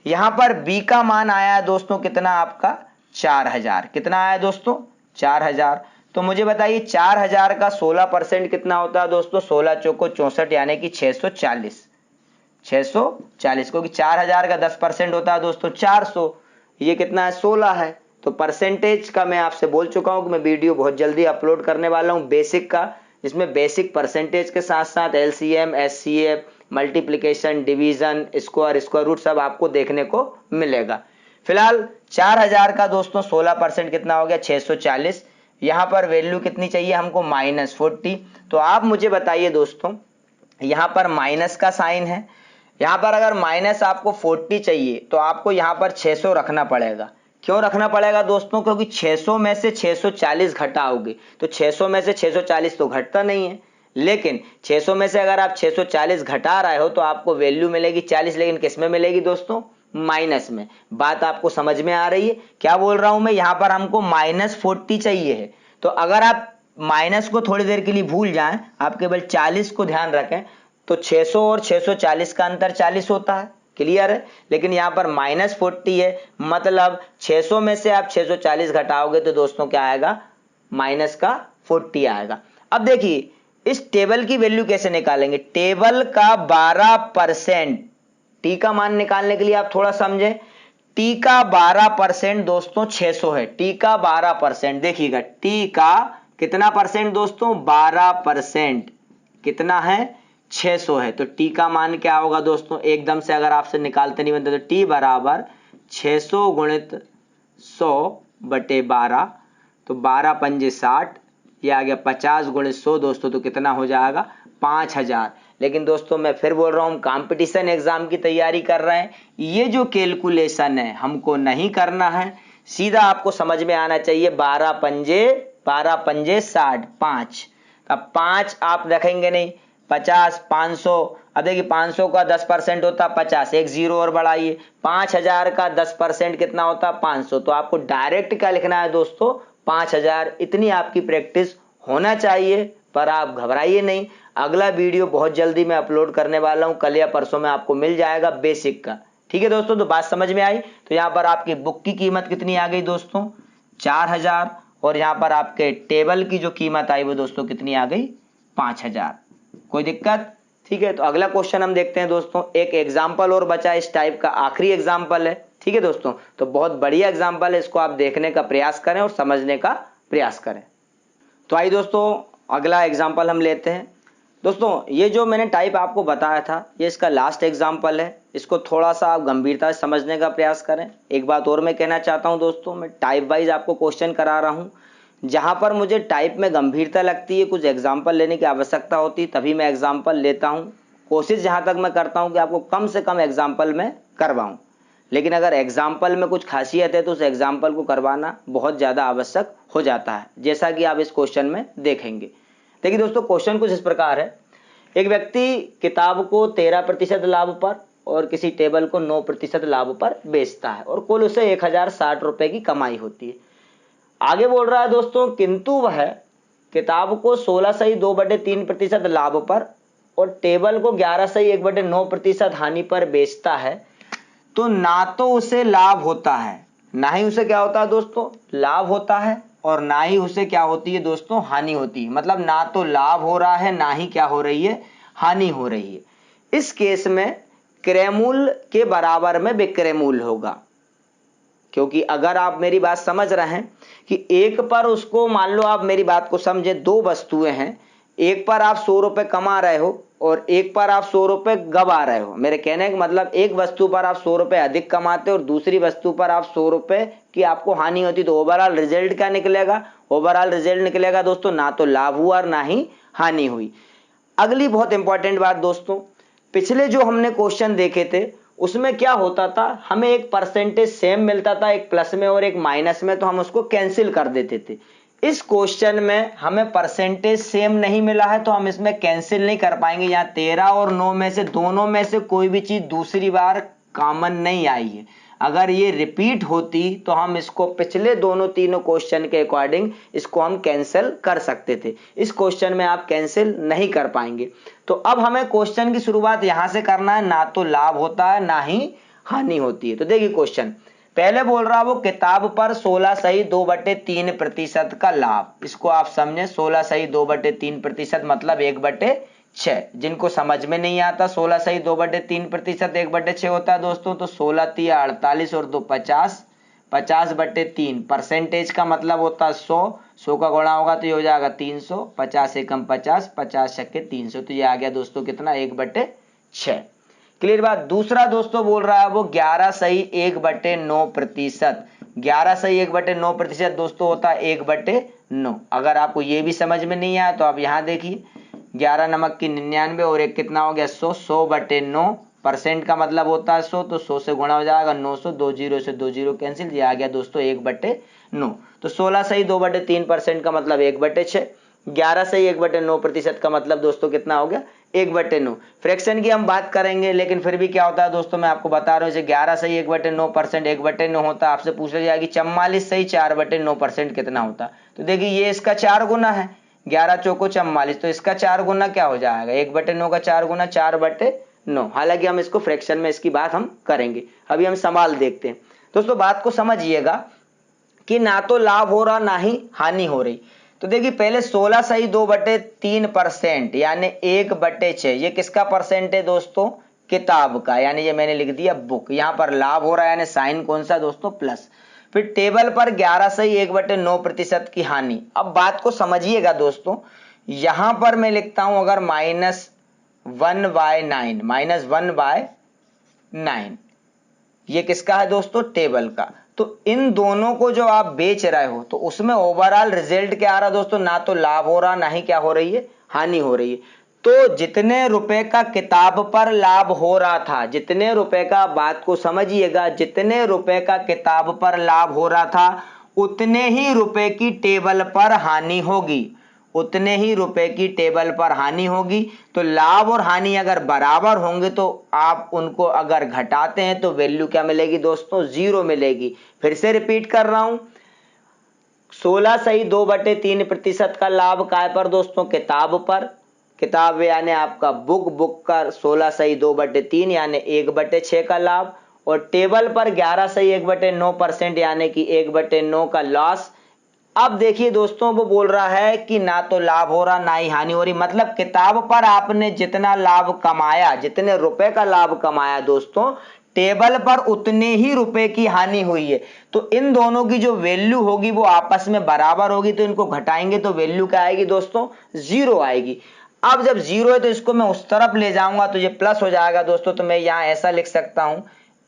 यहां पर बी का मान आया है दोस्तों कितना आपका, 4000। कितना आया दोस्तों, 4000। तो मुझे बताइए 4000 का 16% कितना होता है दोस्तों, 16 चौको 64 यानी कि 640। 640, क्योंकि 4000 का 10% होता है दोस्तों 400। ये कितना है, 16 है। तो परसेंटेज का मैं आपसे बोल चुका हूं कि मैं वीडियो बहुत जल्दी अपलोड करने वाला हूं बेसिक का, जिसमें बेसिक परसेंटेज के साथ साथ LCM, HCF, multiplication, division, square root सब आपको देखने को मिलेगा। फिलहाल 4000 का दोस्तों 16% कितना हो गया, 640। यहां पर वैल्यू कितनी चाहिए हमको, -40। तो आप मुझे बताइए दोस्तों, यहां पर माइनस का साइन है, यहां पर अगर माइनस आपको 40 चाहिए तो आपको यहां पर 600 रखना पड़ेगा। क्यों रखना पड़ेगा दोस्तों, क्योंकि 600 में से 640 घटाओगे तो 600 में से 640 तो घटता नहीं है, लेकिन 600 में से अगर आप 640 घटा रहे हो तो आपको वैल्यू मिलेगी 40, लेकिन किस में मिलेगी दोस्तों, माइनस में। बात आपको समझ में आ रही है क्या बोल रहा हूं मैं, यहां पर हमको -40 चाहिए है। तो अगर आप माइनस को थोड़ी देर के लिए भूल जाएं, आप केवल 40 को ध्यान रखें, तो 600 और 640 का अंतर 40 होता है। क्लियर है। लेकिन यहां पर -40 है, मतलब 600 में से आप 640 घटाओगे तो दोस्तों क्या आएगा, -40 आएगा। अब देखिए इस टेबल की वैल्यू कैसे निकालेंगे, टेबल का 12%, टी का मान निकालने के लिए आप थोड़ा समझें। टी का 12% दोस्तों 600 है, टी का 12%, देखिएगा टी का कितना परसेंट दोस्तों, 12%, कितना है, 600 है। तो टी का मान क्या होगा दोस्तों, एकदम से अगर आपसे निकालते नहीं बनते तो टी बराबर 600 गुणित 100/12, तो 12 पंजे 60, ये आ गया 50 गुणित 100 दोस्तों, तो कितना हो जाएगा, 5000। लेकिन दोस्तों मैं फिर बोल रहा हूं, कंपटीशन एग्जाम की तैयारी कर रहे हैं, ये जो कैलकुलेशन है हमको नहीं करना है, सीधा आपको समझ में आना चाहिए। 12 पंजे 60, 5। अब 5 आप रखेंगे नहीं, 50, 500, अब देखिए 500 का 10% होता 50, एक जीरो और बढ़ाइए, 5000 का 10% कितना होता 500। तो आपको डायरेक्ट क्या लिखना है दोस्तों 5000। इतनी आपकी प्रैक्टिस होना चाहिए, पर आप घबराइए नहीं। अगला वीडियो बहुत जल्दी मैं अपलोड करने वाला हूं, कल या परसों में आपको मिल जाएगा बेसिक का। ठीक है दोस्तों, तो बात समझ में आई। तो यहाँ पर आपकी बुक की कीमत कितनी आ गई दोस्तों 4000, और यहाँ पर आपके टेबल की जो कीमत आई वो दोस्तों कितनी आ गई 5000। कोई दिक्कत? ठीक है, तो अगला क्वेश्चन हम देखते हैं दोस्तों। एक एग्जाम्पल और बचा इस टाइप का, आखिरी एग्जाम्पल है। ठीक है दोस्तों, तो बहुत बढ़िया एग्जाम्पल है, इसको आप देखने का प्रयास करें और समझने का प्रयास करें। तो आइए दोस्तों अगला एग्जाम्पल हम लेते हैं। दोस्तों ये जो मैंने टाइप आपको बताया था ये इसका लास्ट एग्जाम्पल है, इसको थोड़ा सा आप गंभीरता से समझने का प्रयास करें। एक बात और मैं कहना चाहता हूं दोस्तों, मैं टाइप वाइज आपको क्वेश्चन करा रहा हूं। जहां पर मुझे टाइप में गंभीरता लगती है, कुछ एग्जाम्पल लेने की आवश्यकता होती है, तभी मैं एग्जाम्पल लेता हूं। कोशिश जहां तक मैं करता हूं कि आपको कम से कम एग्जाम्पल में करवाऊं, लेकिन अगर एग्जाम्पल में कुछ खासियत है तो उस एग्जाम्पल को करवाना बहुत ज़्यादा आवश्यक हो जाता है, जैसा कि आप इस क्वेश्चन में देखेंगे। देखिए दोस्तों क्वेश्चन कुछ इस प्रकार है। एक व्यक्ति किताब को 13% लाभ पर और किसी टेबल को 9% लाभ पर बेचता है और कुल उसे 1060 रुपए की कमाई होती है। आगे बोल रहा है दोस्तों, किंतु वह किताब को 16.2/3% लाभ पर और टेबल को 11.1/9% हानि पर बेचता है। तो ना तो उसे लाभ होता है, ना ही उसे क्या होता है दोस्तों लाभ होता है, और ना ही उसे क्या होती है दोस्तों हानि होती है। मतलब ना तो लाभ हो रहा है, ना ही क्या हो रही है हानि हो रही है। इस केस में क्रय मूल्य के बराबर में विक्रय मूल्य होगा, क्योंकि अगर आप मेरी बात समझ रहे हैं कि एक पर उसको, मान लो आप मेरी बात को समझे, दो वस्तुएं हैं, एक पर आप 100 रुपए कमा रहे हो और एक पर आप 100 रुपए गवा रहे हो। मेरे कहने का मतलब एक वस्तु पर आप 100 रुपए अधिक कमाते हो और दूसरी वस्तु पर आप 100 रुपए की आपको हानि होती, तो ओवरऑल रिजल्ट क्या निकलेगा? ओवरऑल रिजल्ट निकलेगा दोस्तों ना तो लाभ हुआ और ना ही हानि हुई। अगली बहुत इंपॉर्टेंट बात दोस्तों, पिछले जो हमने क्वेश्चन देखे थे उसमें क्या होता था, हमें एक परसेंटेज सेम मिलता था, एक प्लस में और एक माइनस में, तो हम उसको कैंसिल कर देते थे। इस क्वेश्चन में हमें परसेंटेज सेम नहीं मिला है तो हम इसमें कैंसिल नहीं कर पाएंगे। यहाँ 13 और 9 में से दोनों में से कोई भी चीज दूसरी बार कॉमन नहीं आई है। अगर ये रिपीट होती तो हम इसको पिछले दोनों तीनों क्वेश्चन के अकॉर्डिंग इसको हम कैंसिल कर सकते थे। इस क्वेश्चन में आप कैंसिल नहीं कर पाएंगे। तो अब हमें क्वेश्चन की शुरुआत यहां से करना है, ना तो लाभ होता है ना ही हानि होती है। तो देखिए क्वेश्चन पहले बोल रहा है वो किताब पर 16.2/3% का लाभ। इसको आप समझे 16.2/3% मतलब 1/6। जिनको समझ में नहीं आता 16.2/3% 1/6 होता है दोस्तों, तो 16 48 और 2 50, 50/3 परसेंटेज का मतलब होता है 100 का गुणा होगा तो ये हो जाएगा 300, 50 एकम 50, 50 छक्के 300, तो ये आ गया दोस्तों कितना 1/6। क्लियर बात। दूसरा दोस्तों बोल रहा है वो 11.1/9%। 11.1/9% दोस्तों होता है 1/9। अगर आपको ये भी समझ में नहीं आया तो आप यहाँ देखिए 11 नमक की 99 और एक कितना हो गया 100, 100/9 परसेंट का मतलब होता है 100, तो 100 से गुणा हो जाएगा 900, 2 जीरो से 2 जीरो कैंसिल, ये आ गया दोस्तों 1/9। तो 16.2/3% का मतलब 1/6, 11.1/9% का मतलब दोस्तों कितना हो गया 1/9। फ्रैक्शन की हम बात करेंगे, लेकिन फिर भी क्या होता है दोस्तों मैं आपको बता रहा हूँ, 11.1/9% 1/9 होता है। आपसे पूछा जाएगी 44.4/9% कितना होता, तो देखिए ये इसका 4 गुना है, 11 चौको 44, तो इसका 4 गुना क्या हो जाएगा 1/9 का 4 गुना 4/9। हालांकि हम इसको फ्रैक्शन में इसकी बात हम करेंगे, अभी हम सवाल देखते हैं। दोस्तों बात को समझिएगा कि ना तो लाभ हो रहा ना ही हानि हो रही। तो देखिए पहले 16.2/3% यानी 1/6, ये किसका परसेंट है दोस्तों किताब का, यानी ये मैंने लिख दिया बुक। यहां पर लाभ हो रहा है यानी साइन कौन सा दोस्तों प्लस। फिर टेबल पर 11.1/9% की हानि। अब बात को समझिएगा दोस्तों, यहां पर मैं लिखता हूं अगर -1/9, -1/9 ये किसका है दोस्तों टेबल का। तो इन दोनों को जो आप बेच रहे हो तो उसमें ओवरऑल रिजल्ट क्या आ रहा है दोस्तों, ना तो लाभ हो रहा ना ही क्या हो रही है हानि हो रही है। तो जितने रुपए का किताब पर लाभ हो रहा था, जितने रुपए का, बात को समझिएगा, जितने रुपए का किताब पर लाभ हो रहा था उतने ही रुपए की टेबल पर हानि होगी, उतने ही रुपए की टेबल पर हानि होगी। तो लाभ और हानि अगर बराबर होंगे तो आप उनको अगर घटाते हैं तो वैल्यू क्या मिलेगी दोस्तों, 0 मिलेगी। फिर से रिपीट कर रहा हूं, 16/2/3% का लाभ काय पर दोस्तों, किताब पर। किताब यानी आपका बुक का 16/2/3 यानी 1/6 का लाभ, और टेबल पर 11/1/9% यानी कि 1/9 का लॉस। अब देखिए दोस्तों, वो बोल रहा है कि ना तो लाभ हो रहा ना ही हानि हो रही, मतलब किताब पर आपने जितना लाभ कमाया, जितने रुपए का लाभ कमाया दोस्तों, टेबल पर उतने ही रुपए की हानि हुई है। तो इन दोनों की जो वैल्यू होगी वो आपस में बराबर होगी, तो इनको घटाएंगे तो वैल्यू क्या आएगी दोस्तों, 0 आएगी। अब जब 0 है तो इसको मैं उस तरफ ले जाऊंगा तो ये प्लस हो जाएगा दोस्तों। तो मैं यहां ऐसा लिख सकता हूं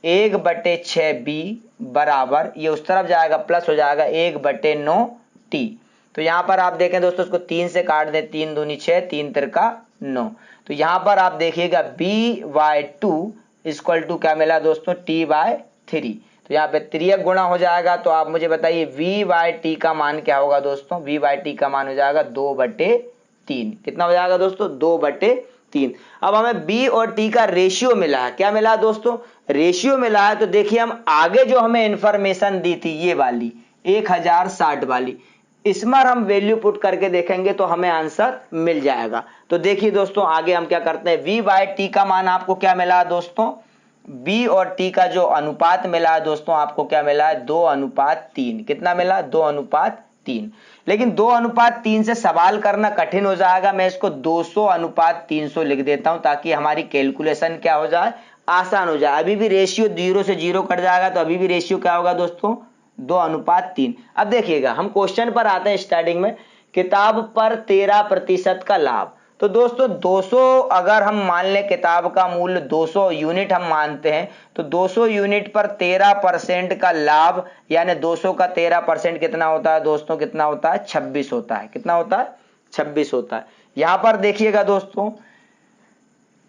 1/6b बराबर, ये उस तरफ जाएगा प्लस हो जाएगा 1/9t। तो यहां पर आप देखें दोस्तों, इसको 3 से काट दें, 3 दूनी 6, 3 तिरका 9। तो यहां पर आप देखिएगा b/2 इक्वल टू क्या मिला दोस्तों, t/3। तो यहाँ पे 3 गुणा हो जाएगा। तो आप मुझे बताइए v/t का मान क्या होगा दोस्तों, v/t का मान हो जाएगा 2/3। कितना हो जाएगा दोस्तों, 2/3। अब हमें b और t का रेशियो मिला है, क्या मिला है दोस्तों, रेशियो मिला है। तो देखिए हम आगे जो हमें इंफॉर्मेशन दी थी ये वाली 1060 वाली, इसमें हम वैल्यू पुट करके देखेंगे तो हमें आंसर मिल जाएगा। तो देखिए दोस्तों आगे हम क्या करते हैं, v/t का मान आपको क्या मिला दोस्तों, b और t का जो अनुपात मिला है दोस्तों, आपको क्या मिला है, 2:3। कितना मिला, 2:3। लेकिन 2:3 से सवाल करना कठिन हो जाएगा, मैं इसको 200:300 लिख देता हूं ताकि हमारी कैलकुलेशन क्या हो जाए, आसान हो जाए। अभी भी रेशियो 0 से 0 कट जाएगा, तो अभी भी रेशियो क्या होगा दोस्तों, 2:3। अब देखिएगा हम क्वेश्चन पर आते हैं स्टार्टिंग में, किताब पर 13% का लाभ। तो दोस्तों 200 अगर हम मान लें, किताब का मूल्य 200 यूनिट हम मानते हैं, तो 200 यूनिट पर 13% का लाभ यानी 200 का 13% कितना होता है दोस्तों, कितना होता है, 26 होता है। कितना होता है, 26 होता है। यहां पर देखिएगा दोस्तों,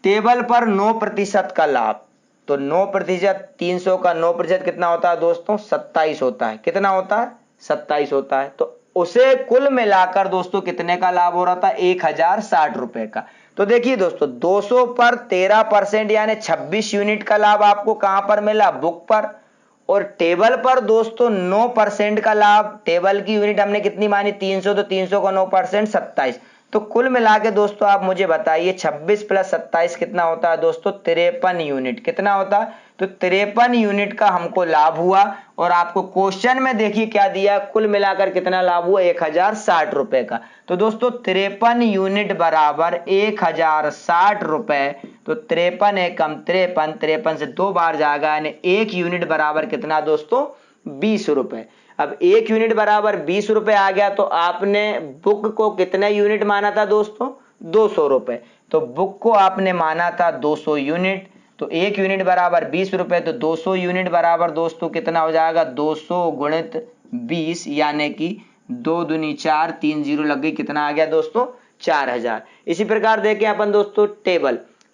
टेबल पर 9% का लाभ, तो 9%, 300 का 9% कितना होता है दोस्तों, 27 होता है। कितना होता है, 27 होता है। तो उसे कुल मिलाकर दोस्तों कितने का लाभ हो रहा था, 1060 रुपए का। तो देखिए दोस्तों 200 पर 13% यानी 26 यूनिट का लाभ आपको कहां पर मिला, बुक पर। और टेबल पर दोस्तों 9% का लाभ, टेबल की यूनिट हमने कितनी मानी, 300, तो 300 का 9% 27। तो कुल मिला के दोस्तों आप मुझे बताइए 26 + 27 कितना होता है दोस्तों, 53 यूनिट। कितना होता है, तो 53 यूनिट का हमको लाभ हुआ। और आपको क्वेश्चन में देखिए क्या दिया, कुल मिलाकर कितना लाभ हुआ, 1060 रुपए का। तो दोस्तों 53 यूनिट बराबर 1060 रुपए। तो 53 एकम 53, 53 से 2 बार जाएगा यानी 1 यूनिट बराबर कितना दोस्तों, 20 रुपए। अब 1 यूनिट बराबर 20 रुपए आ गया, तो आपने बुक को कितने यूनिट माना था दोस्तों, 200 रुपए। तो बुक को आपने माना था 200 यूनिट, तो 1 यूनिट बराबर 20 रुपए, तो 200 यूनिट बराबर दोस्तों कितना हो जाएगा, 200 गुणित 20 यानी कि 2 दूनी 4, 3 जीरो लग गई, कितना आ गया दोस्तों, 4000। इसी प्रकार देखें अपन दोस्तों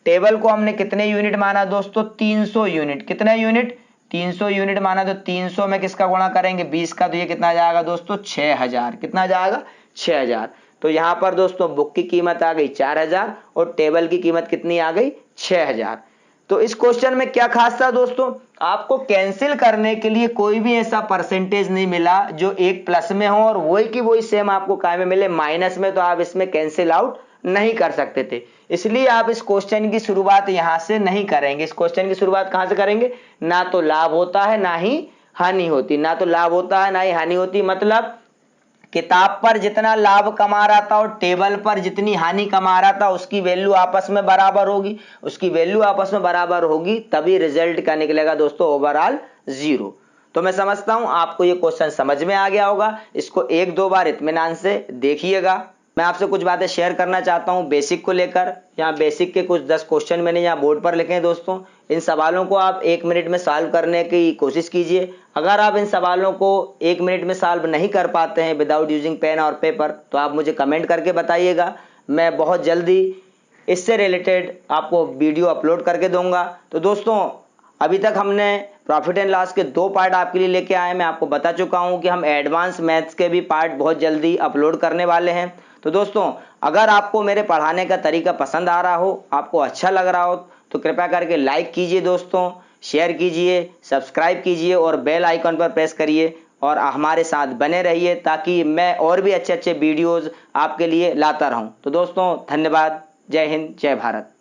टेबल को हमने कितने यूनिट माना दोस्तों, 300 यूनिट। कितने यूनिट, 300 यूनिट माना। तो 300 में किसका गुणा करेंगे, 20 का, तो ये कितना जाएगा दोस्तों, 6000। कितना जाएगा, 6000। तो यहां पर दोस्तों बुक की कीमत आ गई 4000 और टेबल की कीमत कितनी आ गई, 6000। तो इस क्वेश्चन में क्या खास था दोस्तों, आपको कैंसिल करने के लिए कोई भी ऐसा परसेंटेज नहीं मिला जो एक प्लस में हो और वही की वही सेम आपको काय में मिले माइनस में, तो आप इसमें कैंसिल आउट नहीं कर सकते थे। इसलिए आप इस क्वेश्चन की शुरुआत यहां से नहीं करेंगे। इस क्वेश्चन की शुरुआत कहां से करेंगे, ना तो लाभ होता है ना ही हानि होती, ना तो लाभ होता है ना ही हानि होती। मतलब किताब पर जितना लाभ कमा रहा था और टेबल पर जितनी हानि कमा रहा था उसकी वैल्यू आपस में बराबर होगी, उसकी वैल्यू आपस में बराबर होगी, तभी रिजल्ट क्या निकलेगा दोस्तों, ओवरऑल 0। तो मैं समझता हूं आपको ये क्वेश्चन समझ में आ गया होगा। इसको 1-2 बार इत्मीनान से देखिएगा। मैं आपसे कुछ बातें शेयर करना चाहता हूं बेसिक को लेकर। यहाँ बेसिक के कुछ 10 क्वेश्चन मैंने यहाँ बोर्ड पर लिखे हैं दोस्तों। इन सवालों को आप 1 मिनट में सॉल्व करने की कोशिश कीजिए। अगर आप इन सवालों को 1 मिनट में सॉल्व नहीं कर पाते हैं विदाउट यूजिंग पेन और पेपर, तो आप मुझे कमेंट करके बताइएगा। मैं बहुत जल्दी इससे रिलेटेड आपको वीडियो अपलोड करके दूंगा। तो दोस्तों अभी तक हमने प्रॉफिट एंड लॉस के 2 पार्ट आपके लिए लेके आए। मैं आपको बता चुका हूं कि हम एडवांस मैथ्स के भी पार्ट बहुत जल्दी अपलोड करने वाले हैं। तो दोस्तों अगर आपको मेरे पढ़ाने का तरीका पसंद आ रहा हो, आपको अच्छा लग रहा हो, तो कृपया करके लाइक कीजिए दोस्तों, शेयर कीजिए, सब्सक्राइब कीजिए और बेल आइकन पर प्रेस करिए और हमारे साथ बने रहिए ताकि मैं और भी अच्छे अच्छे वीडियोज़ आपके लिए लाता रहूं। तो दोस्तों धन्यवाद। जय हिंद, जय भारत।